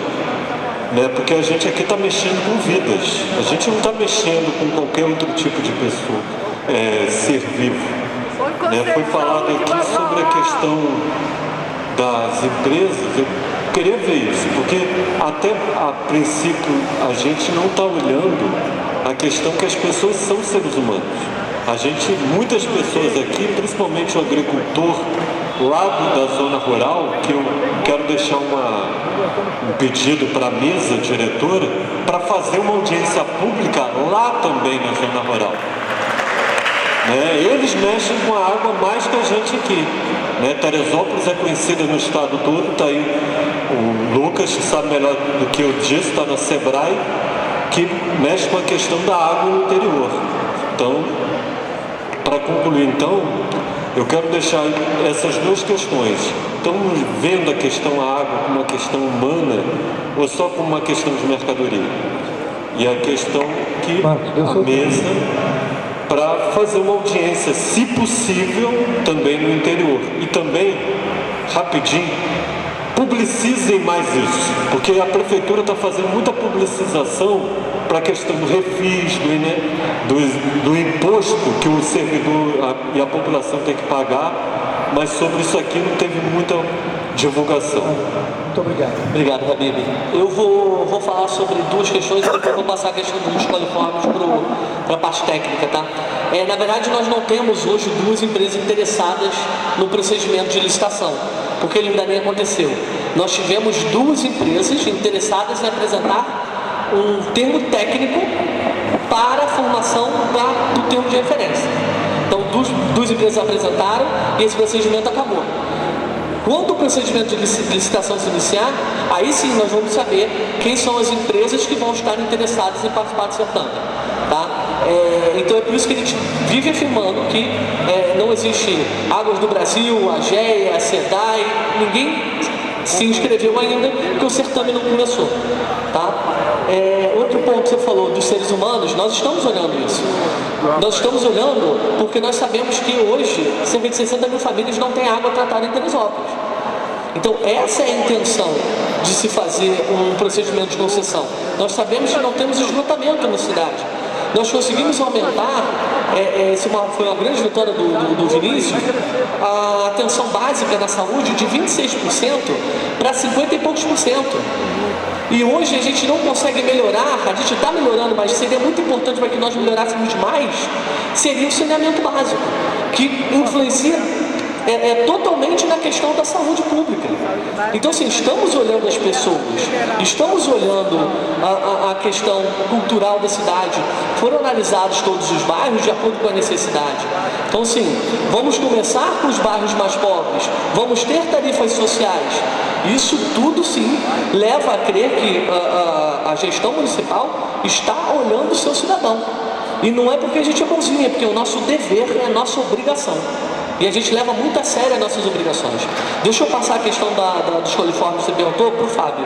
Porque a gente aqui está mexendo com vidas, a gente não está mexendo com qualquer outro tipo de pessoa, ser vivo. Foi falado aqui sobre a questão das empresas. Eu queria ver isso, porque até a princípio a gente não está olhando a questão que as pessoas são seres humanos. Muitas pessoas aqui, principalmente o agricultor lá da zona rural, que eu quero deixar um pedido para a mesa diretora, para fazer uma audiência pública lá também na zona rural. Eles mexem com a água mais que a gente aqui. Teresópolis é conhecida no estado todo, está aí o Lucas, que sabe melhor do que eu disse, está na Sebrae, que mexe com a questão da água no interior. Então, para concluir, eu quero deixar essas 2 questões. Estamos vendo a questão da água como uma questão humana ou só como uma questão de mercadoria? E a questão que a mesa, para fazer uma audiência, se possível, também no interior. E também, rapidinho, publicizem mais isso, porque a prefeitura está fazendo muita publicização para a questão do refis, do imposto que o servidor e a população tem que pagar, mas sobre isso aqui não teve muita divulgação. Muito obrigado. Obrigado, Habib. Eu vou falar sobre 2 questões e depois vou passar a questão dos coliformes para a parte técnica, tá? Na verdade, nós não temos hoje 2 empresas interessadas no procedimento de licitação, porque ele ainda nem aconteceu. Nós tivemos 2 empresas interessadas em apresentar um termo técnico para a formação do termo de referência. Então, 2 empresas apresentaram e esse procedimento acabou. Quando o procedimento de licitação se iniciar, aí sim nós vamos saber quem são as empresas que vão estar interessadas em participar do certame. Tá? Então é por isso que a gente vive afirmando que não existe Águas do Brasil, a AGEA, a SEDAI, ninguém se inscreveu ainda, porque o certame não começou. Tá? Outro ponto que você falou dos seres humanos, nós estamos olhando isso. Nós estamos olhando porque nós sabemos que hoje cerca de 60 mil famílias não têm água tratada em Teresópolis. Então essa é a intenção de se fazer um procedimento de concessão. Nós sabemos que não temos esgotamento na cidade. Nós conseguimos aumentar, foi uma grande vitória do Vinícius, a atenção básica na saúde de 26% para 50 e poucos por cento. E hoje a gente não consegue melhorar, a gente está melhorando, mas seria muito importante para que nós melhorássemos mais, seria o saneamento básico, que influencia totalmente na questão da saúde pública. Então, assim, estamos olhando as pessoas, estamos olhando a questão cultural da cidade. Foram analisados todos os bairros de acordo com a necessidade. Então, assim, vamos começar com os bairros mais pobres, vamos ter tarifas sociais. Isso tudo, sim, leva a crer que a gestão municipal está olhando o seu cidadão. E não é porque a gente é bonzinho, é porque o nosso dever é a nossa obrigação. E a gente leva muito a sério as nossas obrigações. Deixa eu passar a questão dos coliformes que você perguntou para o Fábio.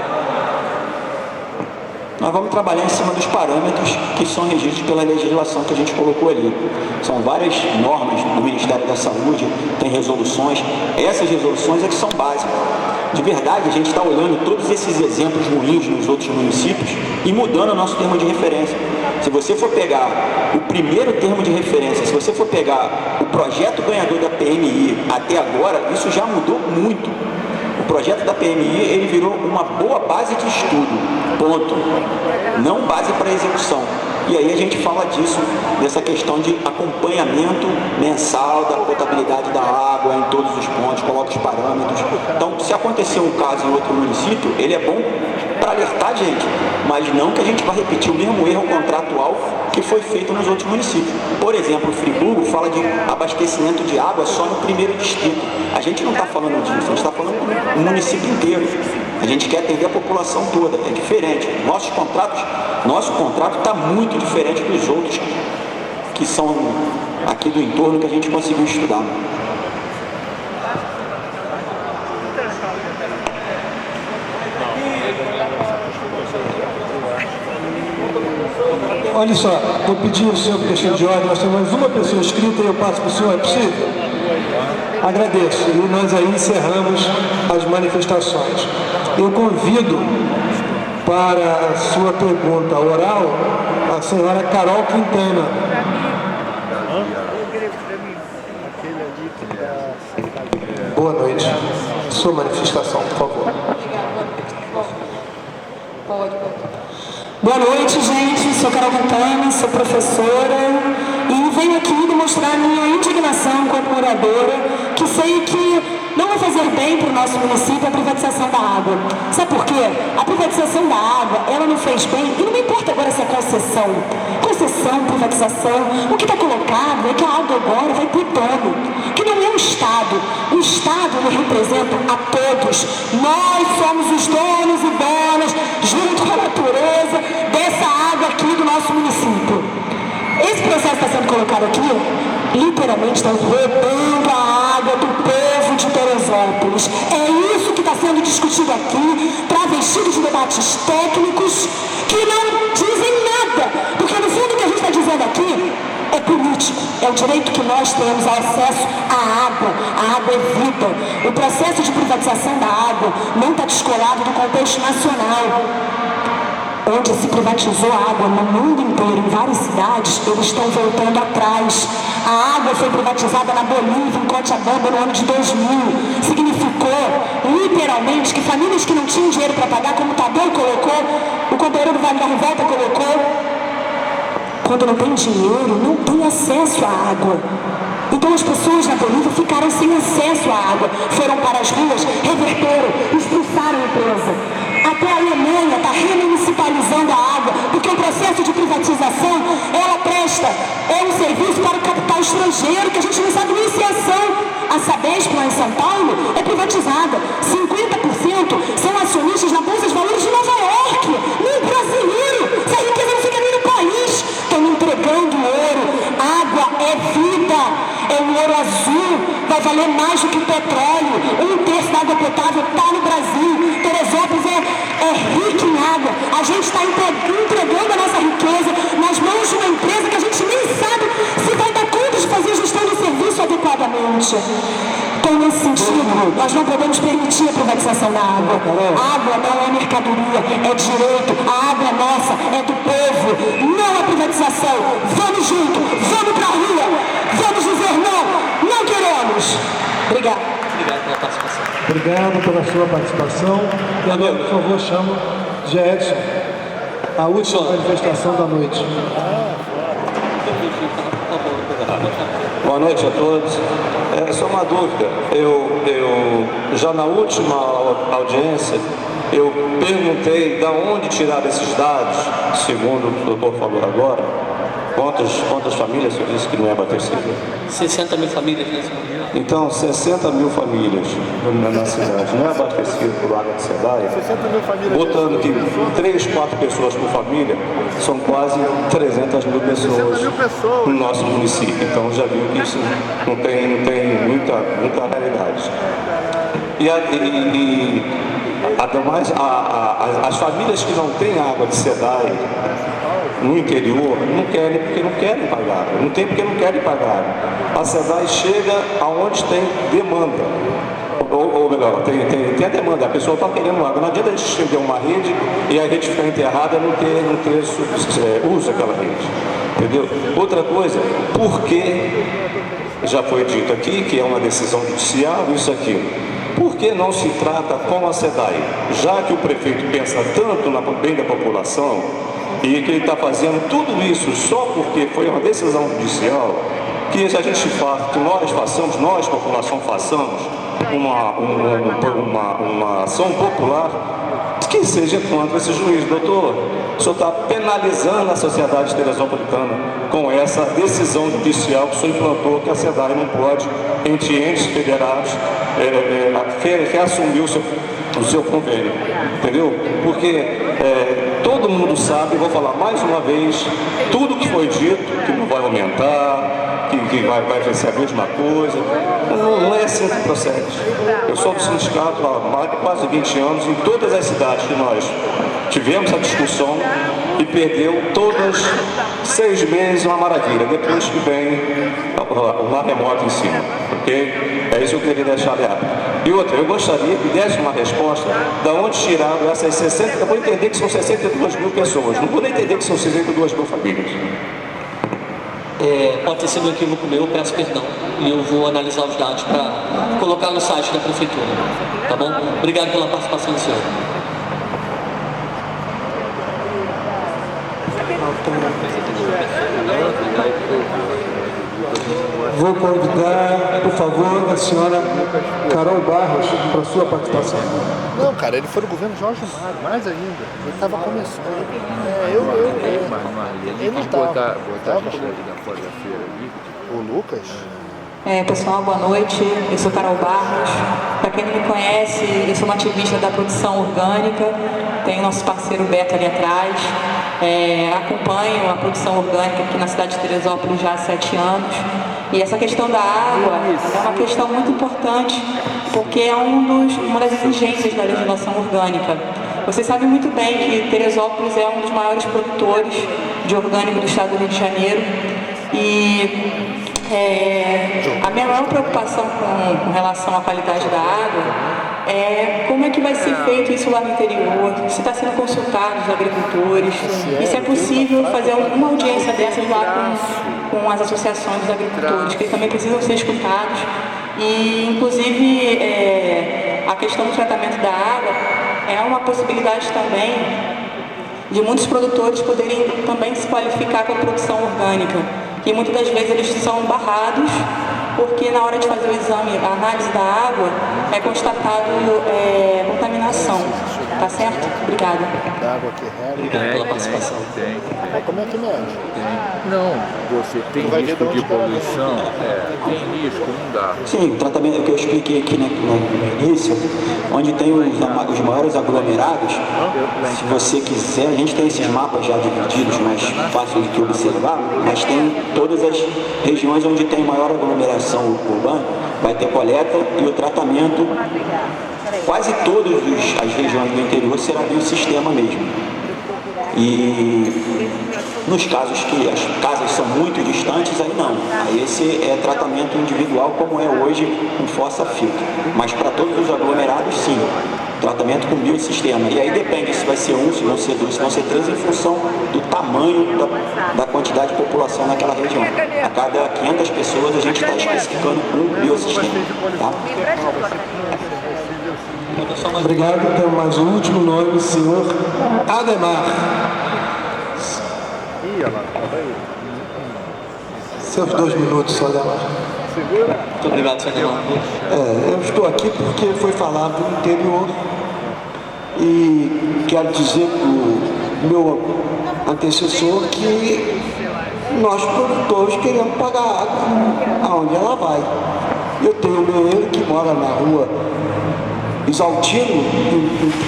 Nós vamos trabalhar em cima dos parâmetros que são regidos pela legislação que a gente colocou ali. São várias normas do Ministério da Saúde, tem resoluções. Essas resoluções é que são básicas. De verdade, a gente está olhando todos esses exemplos ruins nos outros municípios e mudando o nosso termo de referência. Se você for pegar o primeiro termo de referência, se você for pegar o projeto ganhador da PMI até agora, isso já mudou muito. O projeto da PMI, ele virou uma boa base de estudo, ponto. Não base para execução. E aí a gente fala disso, dessa questão de acompanhamento mensal da potabilidade da água em todos os pontos, coloca os parâmetros. Então, se acontecer um caso em outro município, ele é bom para alertar a gente, mas não que a gente vai repetir o mesmo erro contratual que foi feito nos outros municípios. Por exemplo, o Friburgo fala de abastecimento de água só no primeiro distrito. A gente não está falando disso, a gente está falando do município inteiro. A gente quer atender a população toda, é diferente. Nosso contrato está muito diferente dos outros que são aqui do entorno que a gente conseguiu estudar. Olha só, vou pedir ao senhor por questão de ordem, nós temos mais uma pessoa inscrita e eu passo para o senhor, é possível? Agradeço. E nós aí encerramos as manifestações. Eu convido para a sua pergunta oral a senhora Carol Quintana. Boa noite. Sua manifestação, por favor. Boa noite, gente. Sou Carol Quintana, sou professora e venho aqui demonstrar a minha indignação enquanto moradora, que sei que não vai fazer bem para o nosso município a privatização da água. Sabe por quê? A privatização da água, ela não fez bem, e não me importa agora se é concessão, privatização, o que está colocado é que a água agora vai ter dono, que não é o Estado. O Estado ele representa a todos. Nós somos os donos e donas, junto com a natureza, dessa água aqui do nosso município. Esse processo está sendo colocado aqui, literalmente está roubando a água do povo de Teresópolis. É isso que está sendo discutido aqui, travestido de debates técnicos que não dizem nada, porque no fundo o que a gente está dizendo aqui é político, é o direito que nós temos ao acesso à água. A água é vida. O processo de privatização da água não está descolado do contexto nacional. Onde se privatizou a água no mundo inteiro, em várias cidades, eles estão voltando atrás. A água foi privatizada na Bolívia, em Cochabamba, no ano de 2000. Significou, literalmente, que famílias que não tinham dinheiro para pagar, como o Tadeu colocou, o companheiro do Vale da Revolta colocou, quando não tem dinheiro, não tem acesso à água. Então as pessoas na Bolívia ficaram sem acesso à água, foram para as ruas, reverteram, expulsaram a empresa. Até a Alemanha está remunicipalizando a água, porque o processo de privatização, ela presta um serviço para o capital estrangeiro, que a gente não sabe nem se é ação. A Sabesp, lá em São Paulo, é privatizada. 50% são acionistas na Bolsa de Valores de Nova York. Nem brasileiro. Essa riqueza não fica nem no país. Estão entregando ouro. Água é vida. É um ouro azul. Vai valer mais do que petróleo. 1/3 da água potável está no Brasil. Teresópolis é rica em água. A gente está entregando a nossa riqueza nas mãos de uma empresa que a gente nem sabe se vai dar conta de fazer a gestão do serviço adequadamente. Então, nesse sentido, nós não podemos permitir a privatização da água. A água não é mercadoria, é direito. A água é nossa, é do povo. Não é privatização. Vamos junto, vamos para a rua. Vamos dizer não queremos. Obrigado. Obrigado pela participação. Obrigado pela sua participação. E agora, por favor, chamo Zé Edson, a última manifestação da noite. Boa noite a todos. Só uma dúvida. Eu já na última audiência, eu perguntei de onde tiraram esses dados, segundo o doutor falou agora. Quantas famílias, eu disse que não é abastecido? 60 mil famílias nesse momento. Então, 60 mil famílias na cidade não é abastecido por água de Cedaia, botando que 3, 4 pessoas por família, são quase 300 mil pessoas no nosso município. Então, já viu que isso não tem muita realidade. E Ademais, as famílias que não têm água de SEDAI no interior não querem porque não querem pagar. Não tem porque não querem pagar. A SEDAI chega aonde tem demanda. Ou melhor, tem a demanda, a pessoa está querendo água. Não adianta a gente estender uma rede e a rede ficar enterrada e não ter uso daquela rede. Entendeu? Outra coisa, porque já foi dito aqui que é uma decisão judicial, isso aqui. Por que não se trata com a SEDAI? Já que o prefeito pensa tanto no bem da população e que ele está fazendo tudo isso só porque foi uma decisão judicial, que a gente faça, que nós façamos, nós, população, façamos uma ação popular que seja contra esse juiz. Doutor, o senhor está penalizando a sociedade teresopolitana com essa decisão judicial que o senhor implantou, que a SEDAI não pode, entre entes federados, reassumir o seu convênio, entendeu? Porque todo mundo sabe, vou falar mais uma vez, tudo que foi dito, que não vai aumentar, que vai ser a mesma coisa, não é assim que procede. Eu sou do sindicato há mais de quase 20 anos, em todas as cidades que nós tivemos a discussão e perdeu todas 6 meses, uma maravilha, depois que vem o maremoto em cima, ok? É isso que eu queria deixar aberto. E outra, eu gostaria que desse uma resposta de onde tiraram essas 60, eu vou entender que são 62 mil pessoas, não vou nem entender que são 62 mil famílias. Pode ter sido um equívoco meu, peço perdão. E eu vou analisar os dados para colocar no site da prefeitura. Tá bom? Obrigado pela participação do senhor. Vou convidar, por favor, a senhora Carol Barros para a sua participação. Não, cara, ele foi no governo Jorge Amado, mais ainda. Ele estava começando. Ele não estava. O Lucas? Pessoal, boa noite. Eu sou Carol Barros. Para quem não me conhece, eu sou uma ativista da produção orgânica. Tem o nosso parceiro Beto ali atrás. Acompanho a produção orgânica aqui na cidade de Teresópolis já há 7 anos. E essa questão da água é uma questão muito importante, porque é uma das exigências da legislação orgânica. Você sabe muito bem que Teresópolis é um dos maiores produtores de orgânico do estado do Rio de Janeiro. E a minha maior preocupação com relação à qualidade da água é como é que vai ser feito isso lá no interior, se está sendo consultado os agricultores, e se é possível fazer uma audiência dessas lá com as associações dos agricultores, que eles também precisam ser escutados. E, inclusive, a questão do tratamento da água é uma possibilidade também de muitos produtores poderem também se qualificar com a produção orgânica. E muitas das vezes eles são barrados porque na hora de fazer o exame, a análise da água, é constatado contaminação. Tá certo? Obrigada. Da água que rega. Obrigado pela participação. Mas como é que mede? Não, você tem risco de poluição? Tem risco, não dá. Sim, o tratamento que eu expliquei aqui no início, onde tem os maiores aglomerados, se você quiser, a gente tem esses mapas já divididos, mais fáceis de observar, mas tem todas as regiões onde tem maior aglomeração urbana, vai ter coleta e o tratamento. Quase todas as regiões do interior será biosistema mesmo. E nos casos que as casas são muito distantes, aí não. Aí esse é tratamento individual, como é hoje com fossa-filtro. Mas para todos os aglomerados, sim. Tratamento com biosistema. E aí depende se vai ser 1, se vão ser 2, se vão ser 3, em função do tamanho da quantidade de população naquela região. A cada 500 pessoas a gente está especificando um biosistema. Tá? Obrigado. Então, mais um último nome, senhor Ademar. Seus 2 minutos, senhor Ademar. Muito obrigado, senhor Ademar. Eu estou aqui porque foi falado no interior e quero dizer para o meu antecessor que nós produtores queremos pagar água aonde ela vai. Eu tenho um menino que mora na rua Exaltino,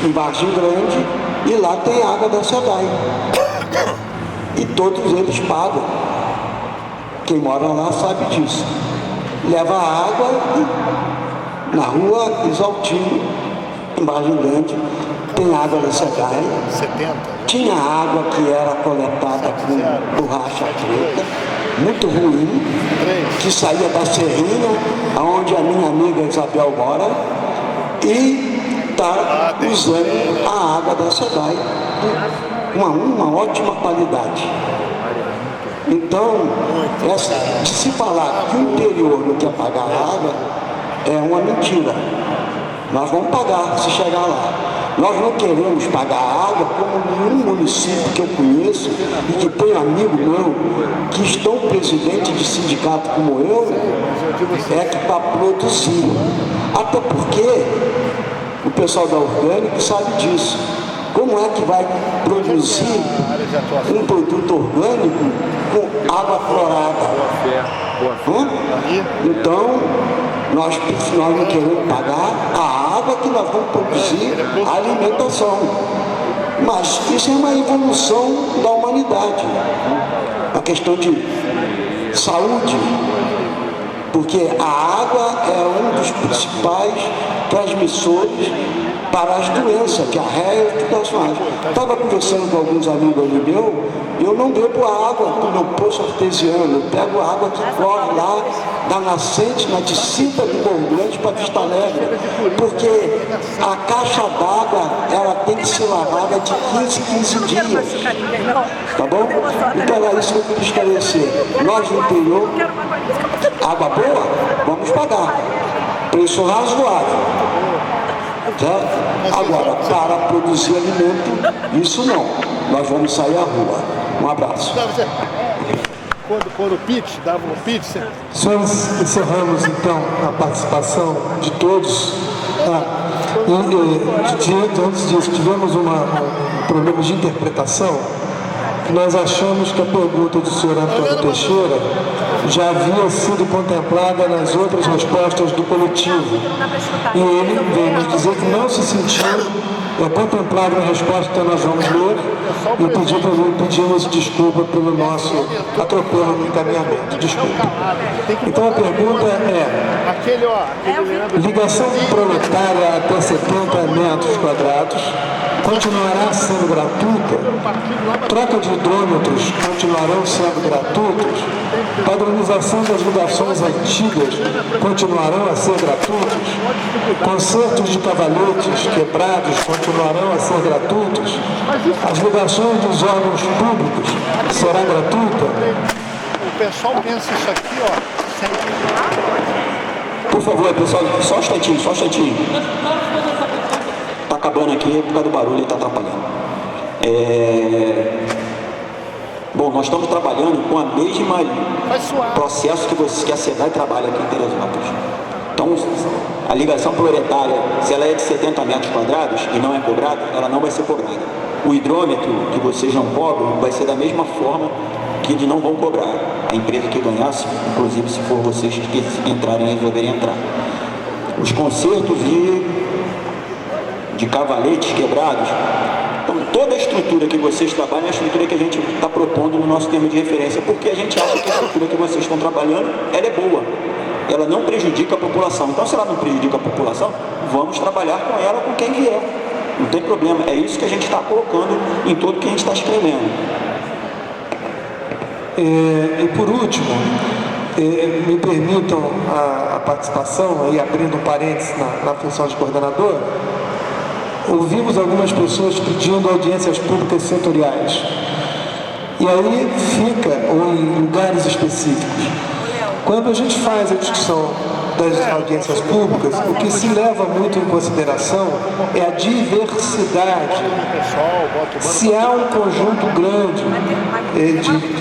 em Varginho Grande, e lá tem água da SEDAI. E todos eles pagam. Quem mora lá sabe disso. Leva água na rua Exaltino, em Vargem Grande, tem água da SEDAI. 70. Tinha água que era coletada com borracha preta, muito ruim, que saía da Serrinha, onde a minha amiga Isabel mora, e está usando a água da SEDAI com uma ótima qualidade. Então, de se falar que o interior não quer pagar água, é uma mentira. Nós vamos pagar se chegar lá. Nós não queremos pagar água como nenhum município que eu conheço e que tem amigo meu que estão presidente de sindicato como eu, é que para produzir. Até porque o pessoal da Orgânico sabe disso. Como é que vai produzir um produto orgânico com água clorada? Então, nós não queremos pagar a água que nós vamos produzir a alimentação. Mas isso é uma evolução da humanidade. A questão de saúde, porque a água é um dos principais transmissores para as doenças, diarreia e tudo mais. Estava conversando com alguns amigos ali meus, eu não bebo água do meu poço artesiano, eu pego a água que corre lá da nascente, na descida do Morro Grande para Vista Alegre, porque a caixa d'água ela tem que ser lavada de 15 dias. Tá bom? Então era isso que eu queria esclarecer. Nós no interior, água boa, vamos pagar. Preço razoável. Certo? Agora, para produzir alimento, isso não. Nós vamos sair à rua. Um abraço. Quando o pitch, dava um pitch... Senhores, encerramos então a participação de todos. Antes disso, tivemos um problema de interpretação. Nós achamos que a pergunta do senhor Antônio Teixeira já havia sido contemplada nas outras respostas do coletivo. E ele veio nos dizer que não se sentiu contemplado na resposta, então nós vamos ler e pedimos desculpa pelo nosso atropelo no encaminhamento. Desculpa. Então a pergunta é: ligação proletária até 70 metros quadrados continuará sendo gratuita? Troca de hidrômetros continuarão sendo gratuitos? Padronização das ligações antigas continuarão a ser gratuitos? Consertos de cavalhetes quebrados continuarão a ser gratuitos? As ligações dos órgãos públicos será gratuita? O pessoal pensa isso aqui, ó. Por favor, pessoal, só um instantinho. Está acabando aqui por causa do barulho, ele está atrapalhando. Bom, nós estamos trabalhando com a mesma processo que a SEDAI trabalha aqui em Teresópolis. Então, a ligação proletária, se ela é de 70 metros quadrados e não é cobrada, ela não vai ser cobrada. O hidrômetro que vocês não cobram vai ser da mesma forma que eles não vão cobrar. A empresa que ganhasse, inclusive se for vocês que entrarem e resolverem entrar. Os consertos de cavaletes quebrados, então toda a estrutura que vocês trabalham é a estrutura que a gente está propondo no nosso termo de referência, porque a gente acha que a estrutura que vocês estão trabalhando, ela é boa, ela não prejudica a população. Então, se ela não prejudica a população, vamos trabalhar com ela, com quem vier. Não tem problema, é isso que a gente está colocando em tudo que a gente está escrevendo. E por último, me permitam a participação, aí abrindo um parênteses na função de coordenador. Ouvimos algumas pessoas pedindo audiências públicas setoriais. E aí fica, ou em lugares específicos. Quando a gente faz a discussão das audiências públicas, o que se leva muito em consideração é a diversidade. Se há um conjunto grande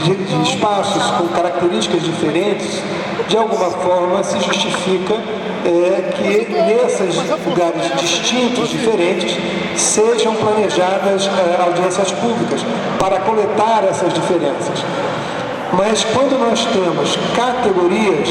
de espaços com características diferentes, de alguma forma se justifica que nesses lugares distintos, diferentes, sejam planejadas audiências públicas para coletar essas diferenças. Mas quando nós temos categorias,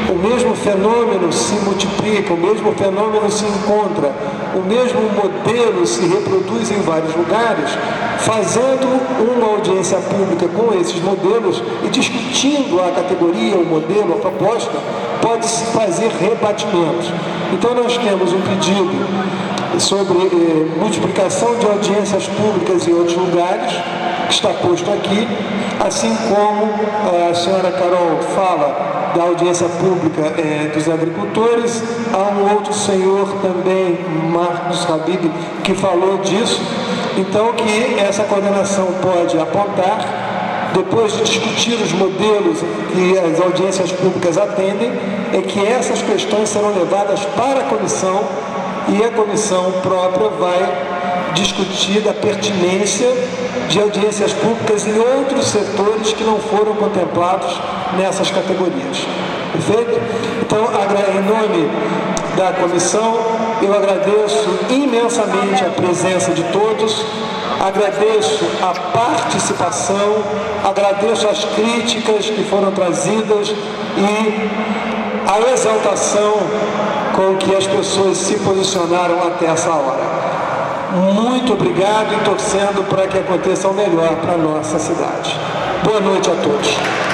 o mesmo fenômeno se multiplica, o mesmo fenômeno se encontra, o mesmo modelo se reproduz em vários lugares, fazendo uma audiência pública com esses modelos e discutindo a categoria, o modelo, a proposta, pode-se fazer rebatimentos. Então nós temos um pedido sobre multiplicação de audiências públicas em outros lugares, que está posto aqui, assim como a senhora Carol fala da audiência pública dos agricultores. Há um outro senhor também, Marcos Habib, que falou disso. Então, que essa coordenação pode apontar, depois de discutir os modelos que as audiências públicas atendem, é que essas questões serão levadas para a comissão e a comissão própria vai discutir da pertinência de audiências públicas em outros setores que não foram contemplados nessas categorias. Perfeito? Então, em nome da comissão, eu agradeço imensamente a presença de todos, agradeço a participação, agradeço as críticas que foram trazidas e a exaltação com que as pessoas se posicionaram até essa hora. Muito obrigado e torcendo para que aconteça o melhor para a nossa cidade. Boa noite a todos.